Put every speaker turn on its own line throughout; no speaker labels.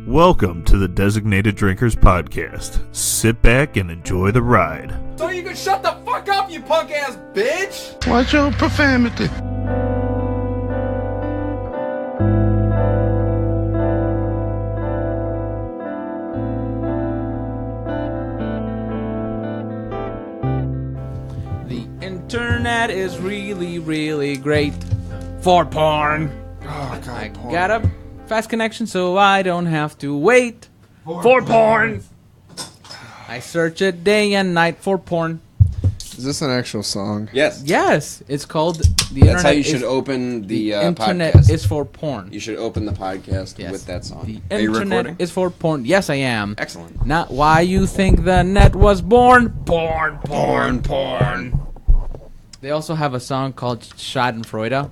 Welcome to the Designated Drinkers Podcast. Sit back and enjoy the ride.
So you can shut the fuck up, you punk ass bitch!
Watch your profanity.
The internet is really, really great for porn.
Oh, God,
I
porn.
got a fast connection so I don't have to wait for porn. I search it day and night for porn.
Is this an actual song?
Yes.
Yes, it's called the internet.
That's how you should
is,
open the
internet
podcast.
is for porn.
You should open the podcast
Yes.
with that song.
The
Are you
internet
recording?
is for porn. Yes, I am.
Excellent.
Not why you think the net was born. Porn, porn, porn. They also have a song called Schadenfreude.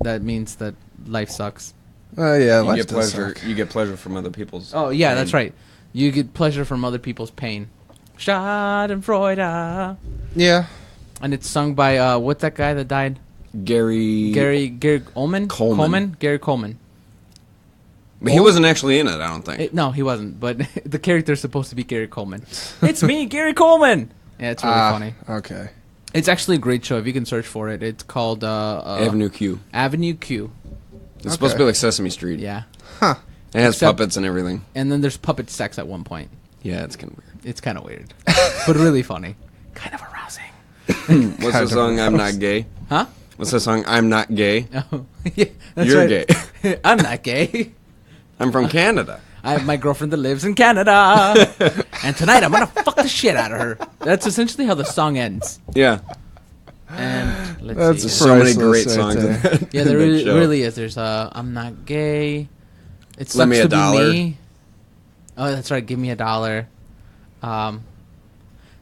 That means that life sucks.
Yeah,
You
life
get
does
pleasure.
suck.
You get pleasure from other people's.
Oh, yeah,
pain.
that's right. You get pleasure from other people's pain. Schadenfreude.
Yeah.
And it's sung by, what's that guy that died?
Gary.
Gary Coleman?
Coleman.
Gary Coleman.
But he wasn't actually in it. I don't think.
No, he wasn't, but the character's supposed to be Gary Coleman. It's me, Gary Coleman! Yeah, it's really funny.
Okay.
It's actually a great show if you can search for it. It's called
Avenue Q.
Avenue Q.
It's supposed to be like Sesame Street.
Yeah.
Huh.
It has
Except-
puppets and everything.
And then there's puppet sex at one point.
Yeah, it's kind of weird.
It's kind of weird, but really funny. Kind of arousing.
What's the song? I'm not gay.
Huh?
What's the song? I'm not gay.
Oh, yeah, that's
You're
right.
gay.
I'm not gay.
I'm from Canada.
I have my girlfriend that lives in Canada, and tonight I'm gonna fuck the shit out of her. That's essentially how the song ends.
Yeah.
And let's
That's
see.
So many
Priceless
great
right
songs.
there.
in that-
Yeah,
in
there
that
really,
show.
really is. There's I'm not gay. It sucks
Let me a
to
dollar.
be me. Oh, that's right. Give me a dollar.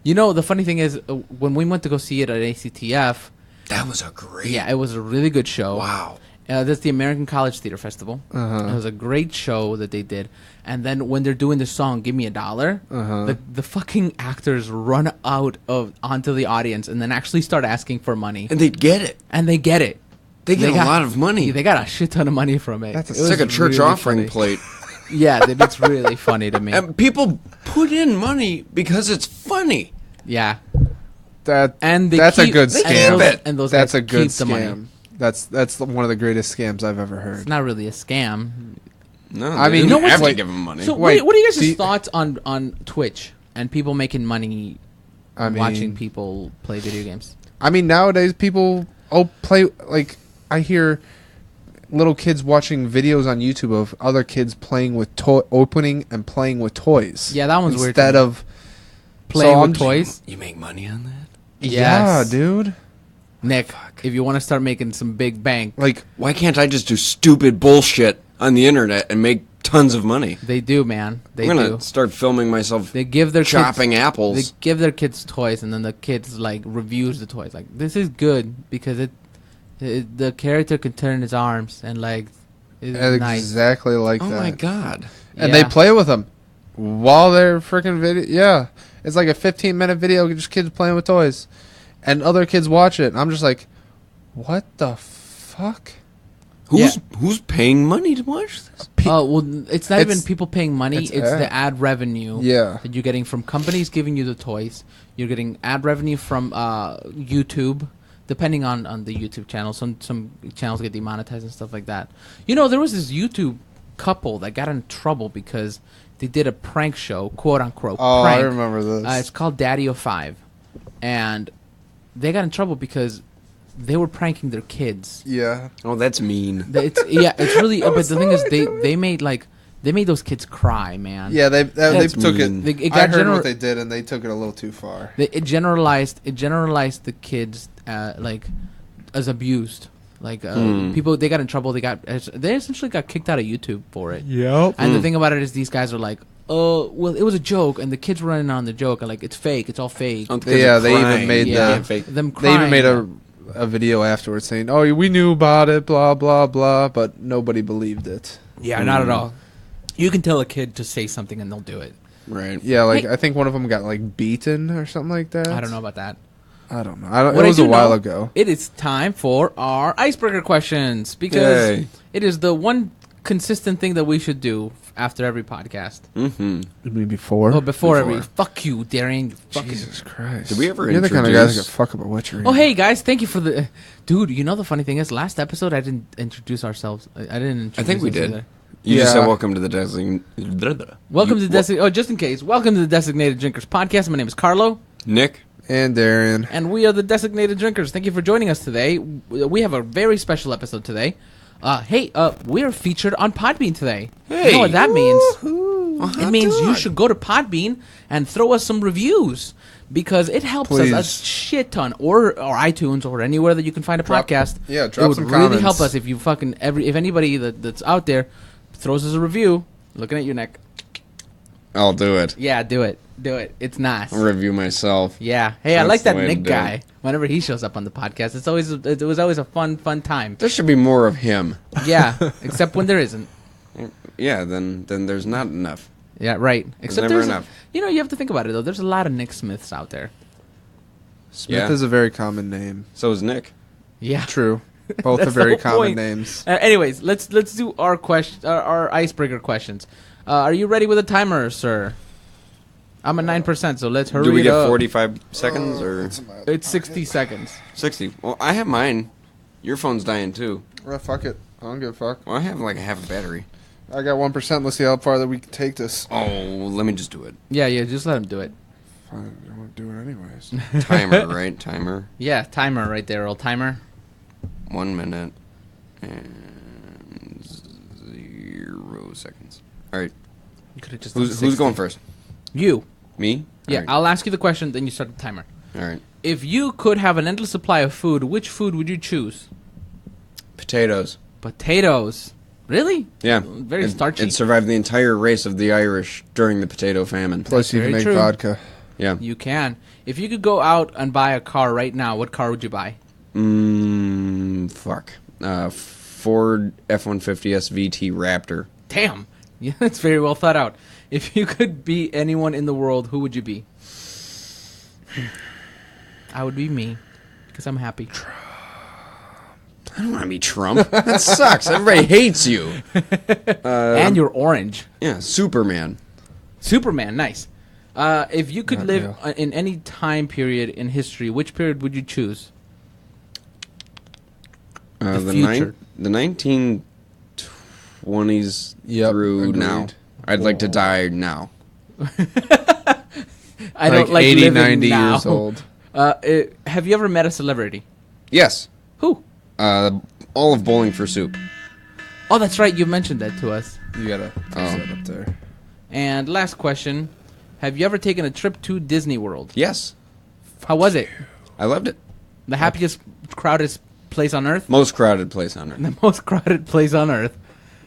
You know, the funny thing is, when we went to go see it at ACTF,
That was a great.
yeah, it was a really good show.
Wow.
That's the American College Theater Festival. It was a great show that they did. And then when they're doing the song "Give Me a Dollar," the fucking actors run out onto the audience and then actually start asking for money,
And they get it.
and they get it.
They get a
got-
lot of money.
They got a shit ton of money from it.
That's a-
It
It's
was
like a church
really
offering
funny.
plate.
Yeah, it's really funny to me.
And people put in money because it's funny.
Yeah,
That
and they
that's
keep,
a good
they
scam.
keep
And
it.
those, and those
That's
guys
a good
keep the money.
scam. That's one of the greatest scams I've ever heard.
It's not really a scam.
No,
I
they
mean,
didn't
you know what's
have to
like-
give them money.
So,
Wait,
what are you
do
guys'
you-
thoughts on Twitch and people making money
I mean,
watching people play video games?
I mean, nowadays people play like I hear little kids watching videos on YouTube of other kids playing with opening and playing with toys.
Yeah, that one's weird to
instead
me.
of
Playing
So
with
I'm-
toys?
You make money on that?
Yeah,
Yes.
dude.
Nick, if you want to start making some big bank,
Like
Why can't I just do stupid bullshit on the internet and make tons of money?
they do, man. They
I'm gonna
do.
start filming myself
They give their
chopping
kids,
apples.
They give their kids toys, and then the kids like reviews the toys. Like, this is good because the character can turn his arms and legs. It's nice.
exactly like
oh
that.
my god!
And
Yeah.
they play with them while they're freaking video. Yeah, it's like a 15-minute video, just kids playing with toys, and other kids watch it. And I'm just like, what the fuck?
Who's paying money to watch this?
Oh well, it's not even
It's-
people paying money.
it's
It's the ad revenue.
Yeah.
that you're getting from companies giving you the toys. You're getting ad revenue from YouTube, depending on the YouTube channel. Some channels get demonetized and stuff like that. You know, there was this YouTube couple that got in trouble because they did a prank show, quote unquote.
Oh,
prank.
I remember this.
It's called Daddy of Five, and they got in trouble because they were pranking their kids.
Yeah,
Oh, that's mean.
It's really. But the thing is, they made those kids cry, man.
yeah. They
That's
took
mean.
it.
It
I
got
heard what they did, and they took it a little too far.
It generalized the kids like as abused. Like people, they got in trouble. They essentially got kicked out of YouTube for it.
Yep.
And the thing about it is, these guys are like, "Oh, well, it was a joke," and the kids were running on the joke, and like, "It's fake. It's all fake."
Oh, because
Yeah,
they're
they even
crying.
made
You
the-
can't fake-
them
They even
crying.
made a video afterwards saying, "Oh, we knew about it, blah blah blah," but nobody believed it.
Yeah, not at all. You can tell a kid to say something and they'll do it.
right.
Yeah, like
Hey.
I think one of them got like beaten or something like that.
I don't know about that.
I don't know.
What
It was
I
a
do
while
know,
ago.
It is time for our icebreaker questions because
Yay.
it is the one consistent thing that we should do after every podcast.
Mm-hmm.
Maybe before.
Oh, before every. Fuck you, Darian.
Jesus Christ.
Did we ever
You're the kind of guy that
introduce-
could fuck up a witchery.
Oh, hey guys, thank you for the. Dude, you know the funny thing is, last episode I didn't introduce ourselves. I didn't. Introduce
I think we
us
did.
either.
You just
Yeah.
said welcome to the designated.
Welcome to the designated. Oh, just in case. Welcome to the Designated Drinkers podcast. My name is Carlo,
Nick.
And Darian.
and we are the Designated Drinkers. Thank you for joining us today. We have a very special episode today. We are featured on Podbean today. You know what that means? It means you should go to Podbean and throw us some reviews because it helps us a
Please.
shit ton, or iTunes or anywhere that you can find a podcast.
Yeah,
it
drop
would
some
really
comments.
help us if you if anybody that's out there throws us a review. Looking at you, Nick.
I'll do it.
Yeah, do it. It's nice.
I'll review myself.
Yeah. Hey, I
That's
like that
the way to
Nick
do it.
guy. Whenever he shows up on the podcast, it was always a fun time.
There should be more of him.
Yeah, except when there isn't.
Yeah, then there's not enough.
Yeah, right. Except
never enough.
You know, you have to think about it though. There's a lot of Nick Smiths out there.
Smith
Yeah.
is a very common name.
So is Nick.
Yeah.
True. Both are
That's the
very
whole
common
point.
names.
Anyways, let's do our our icebreaker questions. Are you ready with a timer, sir? I'm at 9%, so let's hurry
Do we
it
get
up.
45 seconds or
It's 60 seconds.
60? Well, I have mine. Your phone's dying too.
Well, fuck it. I don't give a fuck.
Well, I have like a half a battery.
I got 1%. Let's see how far that we can take this.
Oh, let me just do it.
Yeah, just let him do it.
Fine, I won't do it anyways.
Timer, right? Timer.
Yeah, timer right there, old timer.
1 minute and 0 seconds. All right.
You could have just done
Who's
60.
going first?
You.
Me?
Yeah,
All right.
I'll ask you the question, then you start the timer.
All right.
If you could have an endless supply of food, which food would you choose?
Potatoes.
Potatoes. Really?
Yeah.
Very
It-
starchy.
It survived the entire race of the Irish during the potato famine.
Plus, you can
very
make
true.
vodka.
Yeah.
You can. If you could go out and buy a car right now, what car would you buy?
Fuck. Ford F-150 SVT Raptor.
Damn. Yeah, that's very well thought out. If you could be anyone in the world, who would you be? I would be me, because I'm happy.
I don't want to be Trump. That sucks. Everybody hates you.
And you're orange.
Yeah, Superman.
Superman, nice. If you could
Not
live
real.
in any time period in history, which period would you choose? The future.
The 1920s
Yep,
through
agreed.
now. I'd like to die now.
I don't like
80,
living
90
now.
years old.
Have you ever met a celebrity?
Yes.
Who?
All of Bowling for Soup.
Oh, that's right. You mentioned that to us.
You gotta fix that up there.
And last question. Have you ever taken a trip to Disney World?
Yes.
How was it?
I loved it.
The happiest, crowded place on Earth?
Most crowded place on earth.
The most crowded place on Earth.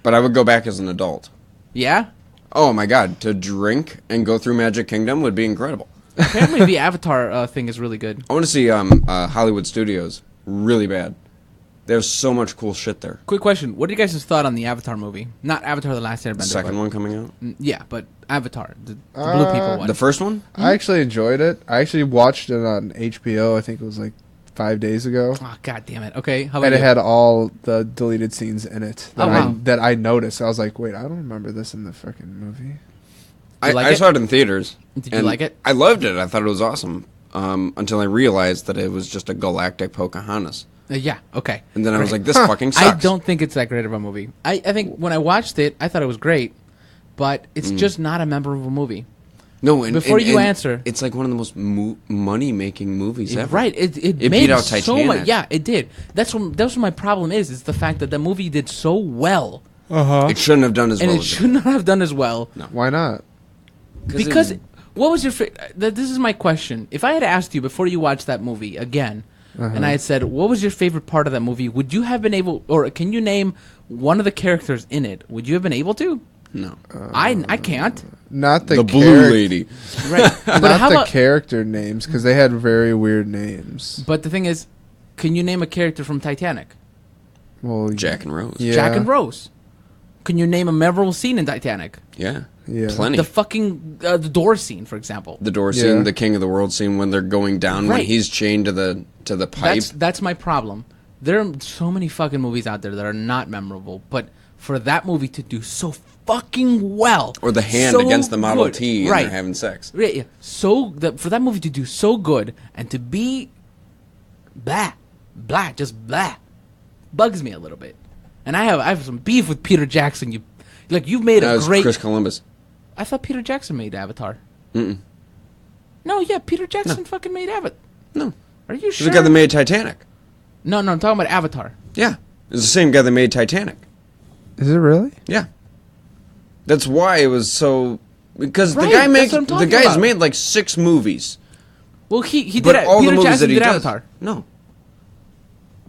But I would go back as an adult.
Yeah?
Oh my god, to drink and go through Magic Kingdom would be incredible.
Apparently the Avatar thing is really good.
I want to see Hollywood Studios really bad. There's so much cool shit there.
Quick question. What are you guys' thought on the Avatar movie? Not Avatar The Last Airbender.
The second
but-
one coming out.
Yeah, but Avatar. The blue people one.
The first one?
I actually enjoyed it. I actually watched it on HBO. I think it was like 5 days ago.
Oh, God damn it. Okay, how about
And it
you?
had all the deleted scenes in it that,
Oh, wow.
that I noticed. I was like, wait, I don't remember this in the freaking movie.
You like
I
it?
saw it in theaters.
Did you
and
like it?
I loved it. I thought it was awesome. Until I realized that it was just a galactic Pocahontas.
Yeah, okay.
And then I was
Great.
like, this fucking sucks.
I don't think it's that great of a movie. I think when I watched it, I thought it was great, but it's just not a memorable movie.
No, and,
Before you
and
answer-
it's like one of the most money-making movies ever.
Right, it
It
made
beat out
so
Titanic.
much. Yeah, it did. That's what my problem is the fact that the movie did so well,
It shouldn't have done as
and
well
it
as
should not have done as well.
Why not?
Because what was your this is my question. If I had asked you before you watched that movie again, and I had said, what was your favorite part of that movie, would you have been able, or can you name one of the characters in it? Would you have been able to?
No.
I can't.
Not the,
The blue lady.
Right. But
Not
how
the
about,
character names, because they had very weird names.
but the thing is, can you name a character from Titanic?
Well,
Jack and Rose.
Yeah.
Jack and Rose. Can you name a memorable scene in Titanic?
Yeah.
Yeah.
Plenty.
The fucking the door scene, for example.
The door scene,
Yeah.
the King of the World scene when they're going down when
Right.
he's chained to the pipe.
That's my problem. There are so many fucking movies out there that are not memorable, but for that movie to do so fucking well,
Or the hand
so
against the Model
good,
T and
right?
they're having sex.
Right, yeah. So for that movie to do so good and to be just blah, bugs me a little bit. And I have some beef with Peter Jackson. You've made
That
a
was
great.
Chris Columbus.
I thought Peter Jackson made Avatar. No, yeah, Peter Jackson fucking made Avatar.
No.
Are you
He's
sure?
the guy that made Titanic.
No, I'm talking about Avatar.
Yeah. It's the same guy that made Titanic.
Is it really?
Yeah. That's why it was so... Because
Right,
the guy
that's what I'm
the
talking
guy's
about.
made like 6 movies.
Well, he did
But
it.
all
Peter
the movies
Jackson
that he
did
does...
Avatar.
No.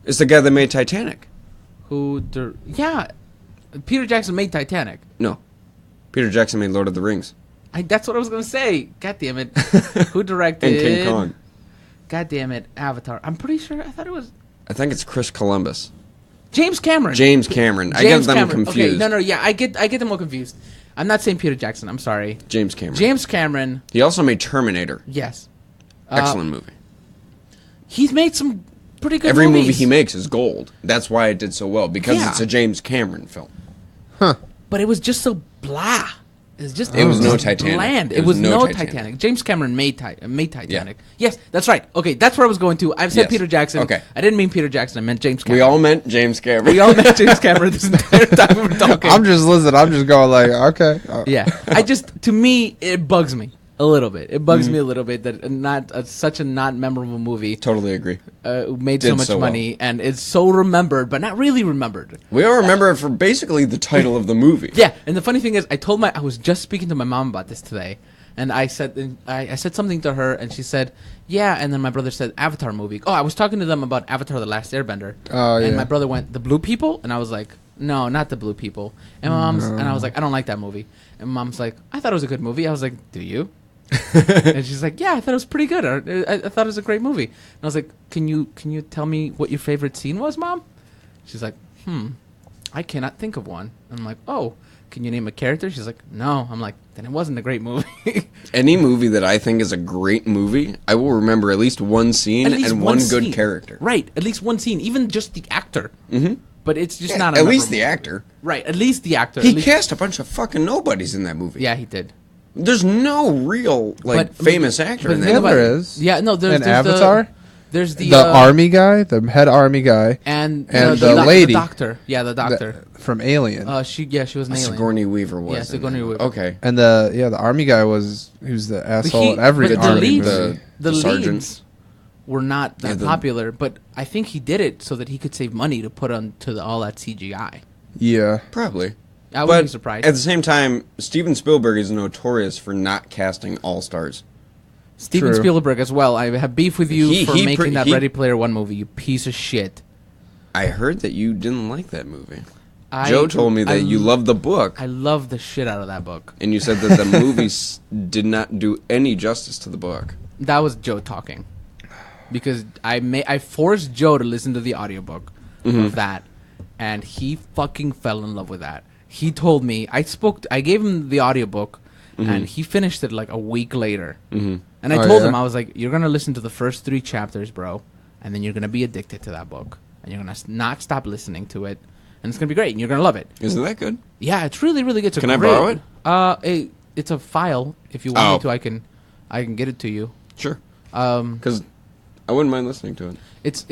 It's the guy that made Titanic.
Yeah, Peter Jackson made Titanic.
No. Peter Jackson made Lord of the Rings.
That's what I was gonna say. God damn it. Who directed?
And King Kong.
God damn it, Avatar. I'm pretty sure. I thought it was
I think it's Chris Columbus.
James Cameron.
James Cameron. I get
James
them
Cameron.
confused.
Okay, no, yeah, I get them all confused. I'm not saying Peter Jackson. I'm sorry.
James Cameron.
James Cameron.
He also made Terminator.
Yes.
Excellent movie.
He's made some pretty good
Every
movies.
movie he makes is gold. That's why it did so well. Because
Yeah.
it's a James Cameron film.
But it was just so blah. It
was no
just
Titanic.
Bland.
It
It
was
was
no
no
Titanic.
Titanic. James Cameron made Titanic. Yes, that's right. Okay, that's where I was going to. I've said
Yes.
Peter Jackson.
Okay.
I didn't mean Peter Jackson. I meant James Cameron.
We all meant James Cameron.
We all meant James Cameron this entire time we were talking.
I'm just listening. I'm just going like, okay.
Yeah, to me, it bugs me a little bit. It bugs me a little bit that such a not memorable movie
Totally agree.
made so
Did
much
so well.
money and is so remembered, but not really remembered.
We all remember it for basically the title of the movie.
Yeah, and the funny thing is, I was just speaking to my mom about this today, and I said something to her, and she said, "Yeah," and then my brother said, "Avatar movie." Oh, I was talking to them about Avatar: The Last Airbender.
Oh,
And
yeah.
my brother went, "The Blue People," and I was like, "No, not the Blue People." And and I was like, "I don't like that movie." And Mom's like, "I thought it was a good movie." I was like, "Do you?" And she's like, "Yeah, I thought it was pretty good. I thought it was a great movie." And I was like, Can you tell me what your favorite scene was, Mom?" She's like, I cannot think of one." I'm like, "Oh, can you name a character?" She's like, "No." I'm like, "Then it wasn't a great movie."
Any movie that I think is a great movie, I will remember at least one scene
At least
and one good
scene.
character.
Right, at least one scene, even just the actor. Mm-hmm. But it's just
Yeah,
not a
at least
memorable-
the actor.
Right, at least the actor.
He
at least,
cast a bunch of fucking nobodies in that movie.
Yeah, he did.
There's no real famous actor in
the
that
thing
Yeah,
about-
movie.
there is.
Yeah, no, there's
An
there's
Avatar?
There's the
The army guy, the head army guy,
and
the
doc-
lady.
the doctor. Yeah, the doctor.
from Alien.
She was an alien.
Sigourney Weaver was.
Yeah,
in
Sigourney
that.
Weaver.
Okay.
And the army guy he was the asshole
He-
in every
but the
army
leads,
movie.
the
sergeant.
leads were not that
Yeah, the-
popular, but I think he did it so that he could save money to put on all that CGI.
Yeah.
Probably.
I
But
wouldn't be surprised.
at the same time, Steven Spielberg is notorious for not casting all-stars.
Steven
True.
Spielberg as well. I have beef with you
He-
for
he
making
pre-
that
he-
Ready Player One movie, you piece of shit.
I heard that you didn't like that movie.
I-
Joe told me that
I-
you loved the book,
I love the shit out of that book.
and you said that the movies did not do any justice to the book.
That was Joe talking. Because I forced Joe to listen to the audiobook of that, and he fucking fell in love with that. He told me, I gave him the audiobook, and he finished it like a week later. And I
Oh,
told
yeah?
him, I was like, "You're gonna listen to the first 3 chapters, bro, and then you're gonna be addicted to that book, and you're gonna not stop listening to it, and it's gonna be great, and you're gonna love it."
Isn't that good?
Yeah, it's really, really good. It's a
Can I
great-
borrow it?
It's a file. If you want
Oh.
me to, I can get it to you.
Sure. Because I wouldn't mind listening to it.
It's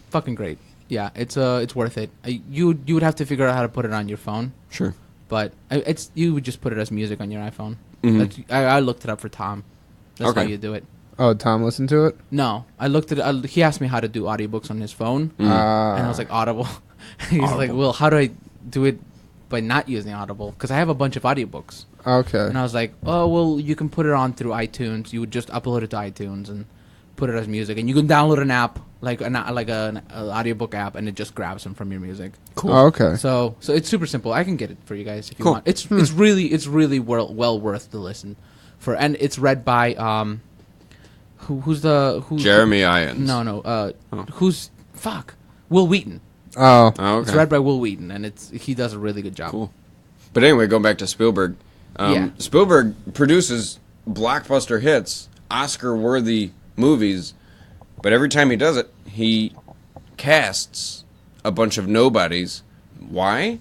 fucking great. Yeah, it's worth it. You would have to figure out how to put it on your phone,
Sure.
but you would just put it as music on your iPhone. I looked it up for Tom. That's how
Okay.
you do it.
Oh, Tom listened to it?
No, I looked at. He asked me how to do audiobooks on his phone, and I was like Audible. He's like, "Well, how do I do it by not using Audible? Because I have a bunch of audiobooks."
Okay.
And I was like, "Oh, well, you can put it on through iTunes. You would just upload it to iTunes and put it as music, and you can download an app like an audiobook app, and it just grabs them from your music."
Cool. Oh, okay.
So it's super simple. I can get it for you guys if you
Cool.
want. It's really well worth the listen for, and it's read by who's
Jeremy Irons.
no who's Will Wheaton.
Oh.
Oh,
It's
okay.
read by Will Wheaton, and he does a really good job.
Cool. But anyway, going back to Spielberg.
Yeah.
Spielberg produces blockbuster hits, Oscar-worthy movies, but every time he does it, he casts a bunch of nobodies. Why?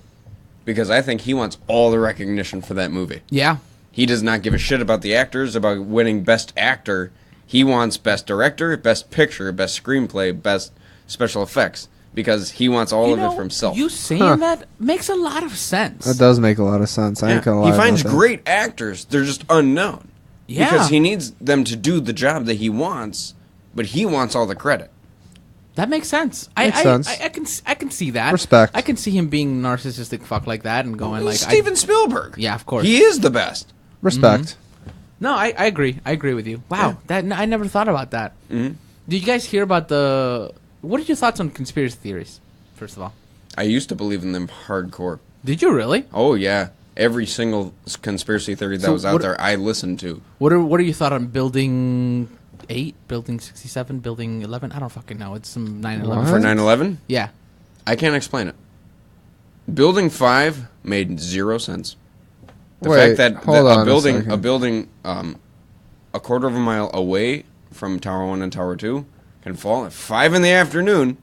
because I think he wants all the recognition for that movie.
Yeah.
He does not give a shit about the actors, about winning Best Actor. He wants Best Director, Best Picture, Best Screenplay, Best Special Effects, because he wants all of it for himself.
You saying that makes a lot of sense.
That does make a lot of sense. I ain't gonna lie.
He finds
about that.
great actors. They're just unknown.
Yeah.
Because he needs them to do the job that he wants, but he wants all the credit.
That makes sense.
Makes sense.
I can see that.
Respect.
I can see him being narcissistic fuck like that and going like
Steven Spielberg.
Yeah, of course.
He is the best.
Respect.
No, I agree. I agree with you. Wow, that I never thought about that. Mm-hmm. Did you guys hear about the? What are your thoughts on conspiracy theories? First of all,
I used to believe in them hardcore.
did you really?
Oh yeah, every single conspiracy theory that
So
was out there, I listened to.
What are your thoughts on Building 8, Building 67, Building 11? I don't fucking know. It's some 9/11.
For 9/11,
Yeah.
I can't explain it. Building 5 made zero sense. The
Wait,
fact that
hold on
a
a
building
second.
a quarter of a mile away from Tower 1 and Tower 2 can fall at 5 in the afternoon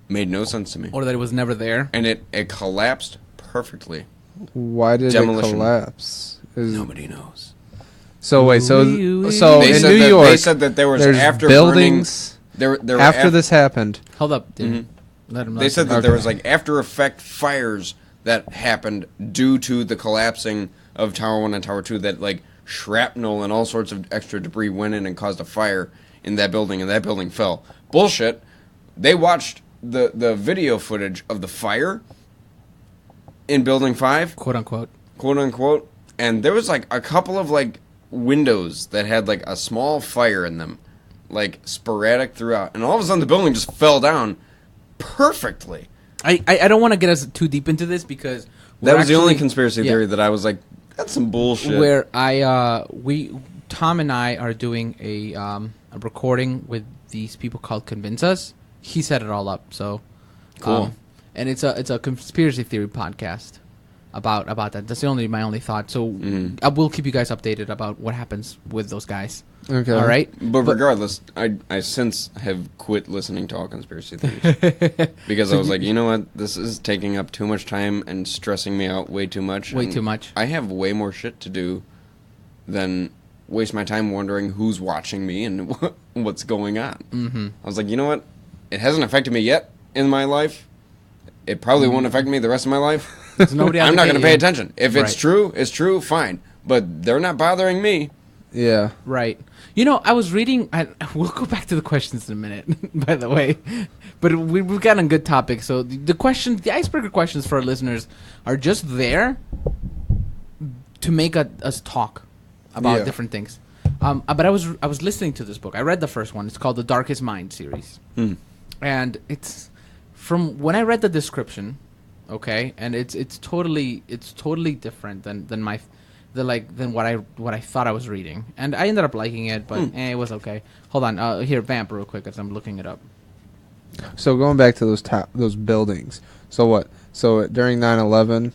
made no sense to me.
Or that it was never there.
And it collapsed perfectly.
Why did
Demolition.
it collapse?
Nobody knows.
So wait, so
Ooh-wee.
so
They
in
said
New
that-
York,
they said that there was
there's
after
buildings.
There were
After this happened,
Hold up, dude. Let him.
They said that there
Okay.
was like after effect fires that happened due to the collapsing of Tower 1 and Tower 2, that like shrapnel and all sorts of extra debris went in and caused a fire in that building, and that building fell. Bullshit. They watched the video footage of the fire in Building 5,
quote unquote.
quote unquote, and there was like a couple of like windows that had like a small fire in them, like sporadic throughout, and all of a sudden the building just fell down perfectly.
I don't want to get us too deep into this because
That was the only
actually-
conspiracy
yeah.
theory that I was like, that's some bullshit.
Where Tom and I are doing a recording with these people called Convince Us. He set it all up, so
Cool.
and it's a conspiracy theory podcast about that. That's my only thought. So I will keep you guys updated about what happens with those guys.
Okay.
All right.
But regardless, I since have quit listening to all conspiracy theories because I was like, you know what, this is taking up too much time and stressing me out way too much.
Way
and
too much.
I have way more shit to do than waste my time wondering who's watching me and what's going on. Mm-hmm. I was like, you know what, it hasn't affected me yet in my life. It probably won't affect me the rest of my life.
There's nobody
I'm not going to pay
you.
attention. If it's
Right.
true, it's true, fine. But they're not bothering me.
yeah.
Right. You know, I was reading. We'll go back to the questions in a minute, by the way. But we've got on good topics. So the icebreaker questions for our listeners are just there to make us talk about
Yeah.
different things. But I was listening to this book. I read the first one. It's called The Darkest Mind series, and it's from when I read the description. Okay, and it's totally different than what I thought I was reading, and I ended up liking it, but it was okay. Hold on, here, vamp real quick as I'm looking it up.
So going back to those buildings. So what? So during 9/11,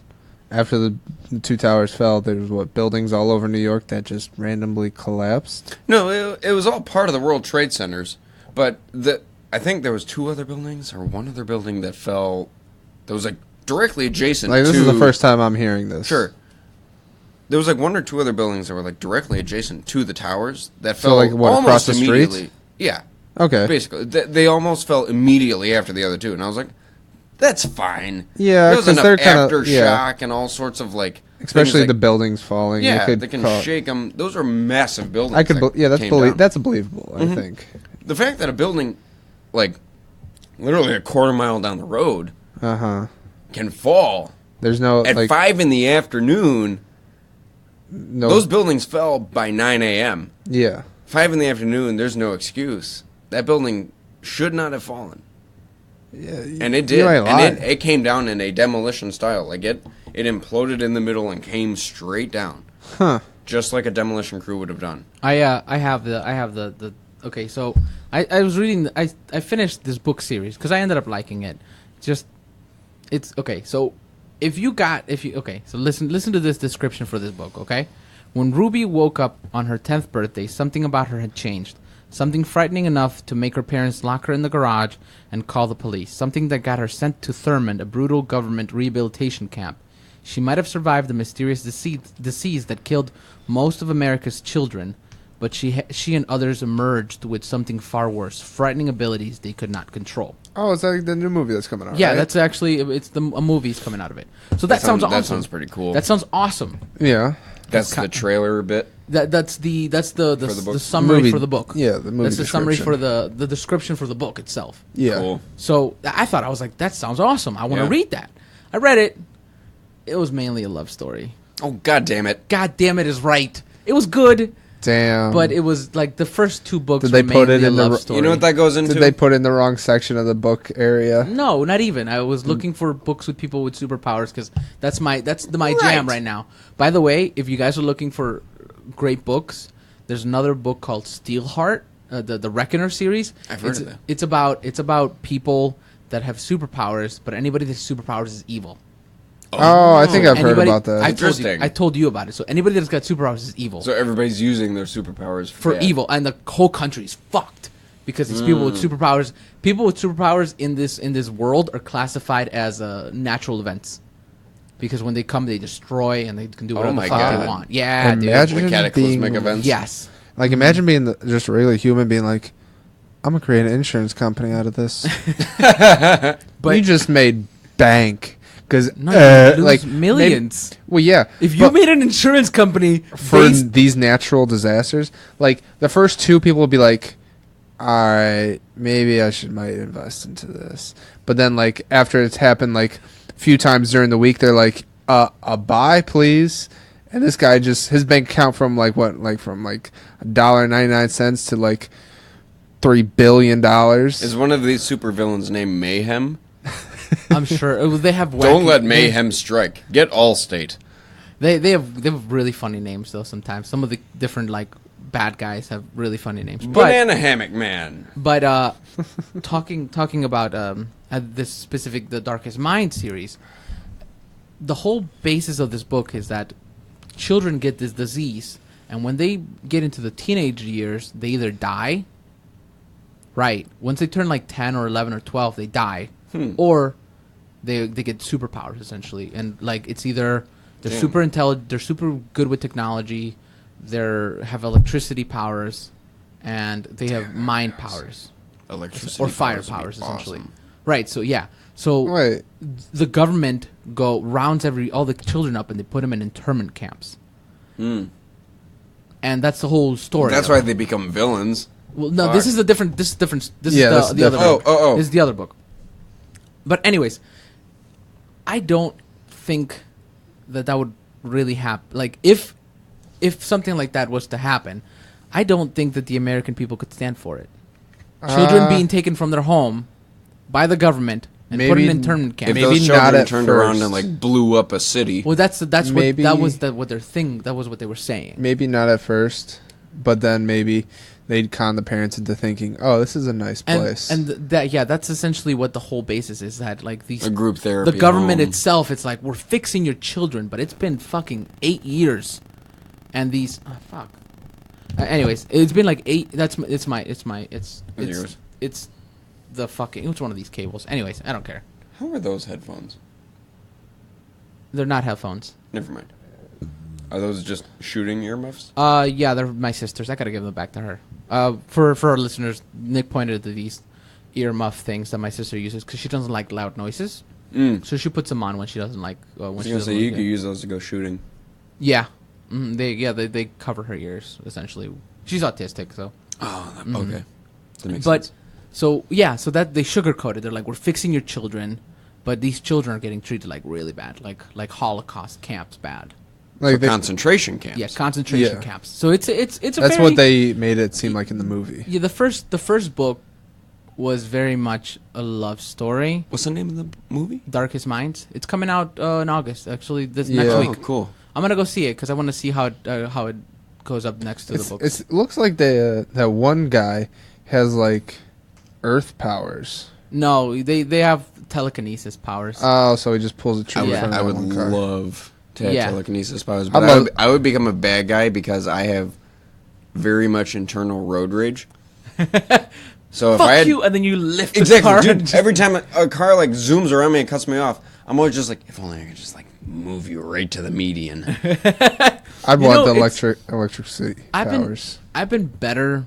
after the two towers fell, there was buildings all over New York that just randomly collapsed.
No, it was all part of the World Trade Centers, but I think there was 2 other buildings or 1 other building that fell. That was like directly adjacent.
Like this
to,
is the first time I'm hearing this.
Sure. There was like 1 or 2 other buildings that were like directly adjacent to the towers that
So,
fell
like, what,
almost
across the street?
immediately. Yeah,
Okay.
basically they almost fell immediately after the other 2, and I was like, that's fine.
Yeah,
there was
'cause
enough
they're kinda-
aftershock
yeah.
and all sorts of like,
Especially
things
the
like,
buildings falling.
yeah,
It could
they can
cause-
shake them. Those are massive buildings.
I could.
that
Yeah,
came down.
that's believable. I think.
The fact that a building, like, literally a quarter mile down the road,
Uh huh.
can fall
There's no
at
like
5 in the afternoon.
no.
Those buildings fell by 9 a.m.
Yeah.
5 in the afternoon, there's no excuse. That building should not have fallen.
Yeah.
And it did.
You ain't
And
lying.
it came down in a demolition style. Like, it imploded in the middle and came straight down.
Huh.
Just like a demolition crew would have done.
I have the okay. So I was reading. I finished this book series because I ended up liking it. It's okay. So so listen to this description for this book. Okay, when Ruby woke up on her 10th birthday, something about her had changed. Something frightening enough to make her parents lock her in the garage and call the police. Something that got her sent to Thurmond, a brutal government rehabilitation camp. She might have survived the mysterious disease that killed most of America's children, but she and others emerged with something far worse, frightening abilities they could not control.
Oh, it's like the new movie that's coming out.
Yeah,
right?
that's actually a movie's coming out of it. So that sounds awesome.
That sounds pretty cool.
That sounds awesome.
Yeah.
That's the trailer bit.
That's the
book?
summary
Movie-
for the book.
yeah, the movie
That's the summary for
description.
the description for the book itself.
Yeah.
Cool.
So I was like, that sounds awesome. I want to
Yeah.
read that. I read it. It was mainly a love story.
Oh, god damn it.
God damn it is right. It was good,
Damn.
but it was like the first two books
Did
were
they put
mainly
it
a
in the
love
r-
story.
You know what that goes into?
Did they put in the wrong section of the book area?
No, not even. I was looking for books with people with superpowers because that's my jam
Right.
right now. By the way, if you guys are looking for great books, there's another book called Steelheart, the Reckoner series.
I've heard of that.
It's about people that have superpowers, but anybody that's superpowers is evil.
Oh, I think I've heard
Anybody-
about that.
Interesting.
I told you about it. So anybody that's got superpowers is evil.
So everybody's using their superpowers
For
bad.
evil, and the whole country's fucked because these people with superpowers. People with superpowers in this world are classified as natural events because when they come, they destroy and they can do whatever
my
the fuck
God.
they want. Yeah,
Imagine
dude.
The cataclysmic
being-
events.
Yes.
Like, imagine being just a regular human being like, I'm going to create an insurance company out of this.
But
you just made bank. Because,
no, you lose
like,
millions.
well, yeah.
If you
but
made an insurance company
for
based,
these natural disasters, like, the first two people will be like, all right, maybe I might invest into this. But then, like, after it's happened, like, a few times during the week, they're like, a buy, please. And this guy just, his bank account from, like, what? Like, from, like, $1.99 to, like, $3 billion.
Is one of these supervillains named Mayhem?
I'm sure they have.
Don't
wacky-
let Mayhem strike. Get Allstate.
They have really funny names though. Sometimes some of the different like bad guys have really funny names.
Banana Hammock Man.
But talking about this specific the Darkest Mind series, the whole basis of this book is that children get this disease, and when they get into the teenage years, they either die. Right. Once they turn like 10 or 11 or 12, they die. Or they get superpowers essentially, and like it's either they're
Damn.
super intelligent, they're super good with technology, they have electricity powers, and they have mind powers
Electricity
or fire
powers would be
powers essentially.
awesome.
Right. So yeah. So
Wait,
the government rounds all the children up and they put them in internment camps, and that's the whole story.
That's
of
why
it.
they become villains.
Well, no,
Fuck.
this is different. This is
Yeah, that's
the other
different.
book.
Oh.
This is the other book. But anyways, I don't think that would really happen. Like if something like that was to happen, I don't think that the American people could stand for it. Children being taken from their home by the government and put in
maybe-
internment
If
camps.
Maybe
those
not
children
at
turned around
first.
and like blew up a city.
Well, that's
Maybe-
what what their thing. That was what they were saying.
maybe not at first, but then maybe they'd con the parents into thinking, oh, this is a nice place.
And that's essentially what the whole basis is. That like these
A group therapy.
the government
home.
itself, it's like we're fixing your children, but it's been fucking 8 years, and these fuck. Anyways, it's been like 8. It's the fucking. It's one of these cables. Anyways, I don't care.
How are those headphones?
They're not headphones.
Never mind. Are those just shooting earmuffs?
Yeah, they're my sister's. I gotta give them back to her. For our listeners, Nick pointed to these earmuff things that my sister uses because she doesn't like loud noises. So she puts them on when she doesn't like.
I was gonna say you could use those to go shooting.
Yeah, they cover her ears essentially. She's autistic, so.
Oh, okay. That makes
But
sense.
so that they sugarcoat it. They're like, we're fixing your children, but these children are getting treated like really bad, like Holocaust camps bad.
like they,
Concentration camps.
Yeah, concentration
Yeah.
camps. So it's a
that's
very,
what they made it seem like in the movie.
Yeah, the first book was very much a love story.
What's the name of the movie?
Darkest Minds. It's coming out in August. Actually, this
Yeah.
next
Oh,
week.
cool.
I'm gonna go see it because I want to see how it goes up next to the book.
It looks like that one guy has like earth powers.
No, they have telekinesis powers.
Oh, so he just pulls a tree
I
in
would,
front of
I
that
would
one car.
love to have
Yeah.
telekinesis powers, but
I'd love-
I would become a bad guy because I have very much internal road rage. So if
Fuck
I had
you, and then you lift the
exactly,
car.
dude.
and just-
Every time a car like zooms around me and cuts me off, I'm always just like, if only I could just like move you right to the median.
I
know,
want the
it's-
electricity
I've been
powers.
I've been better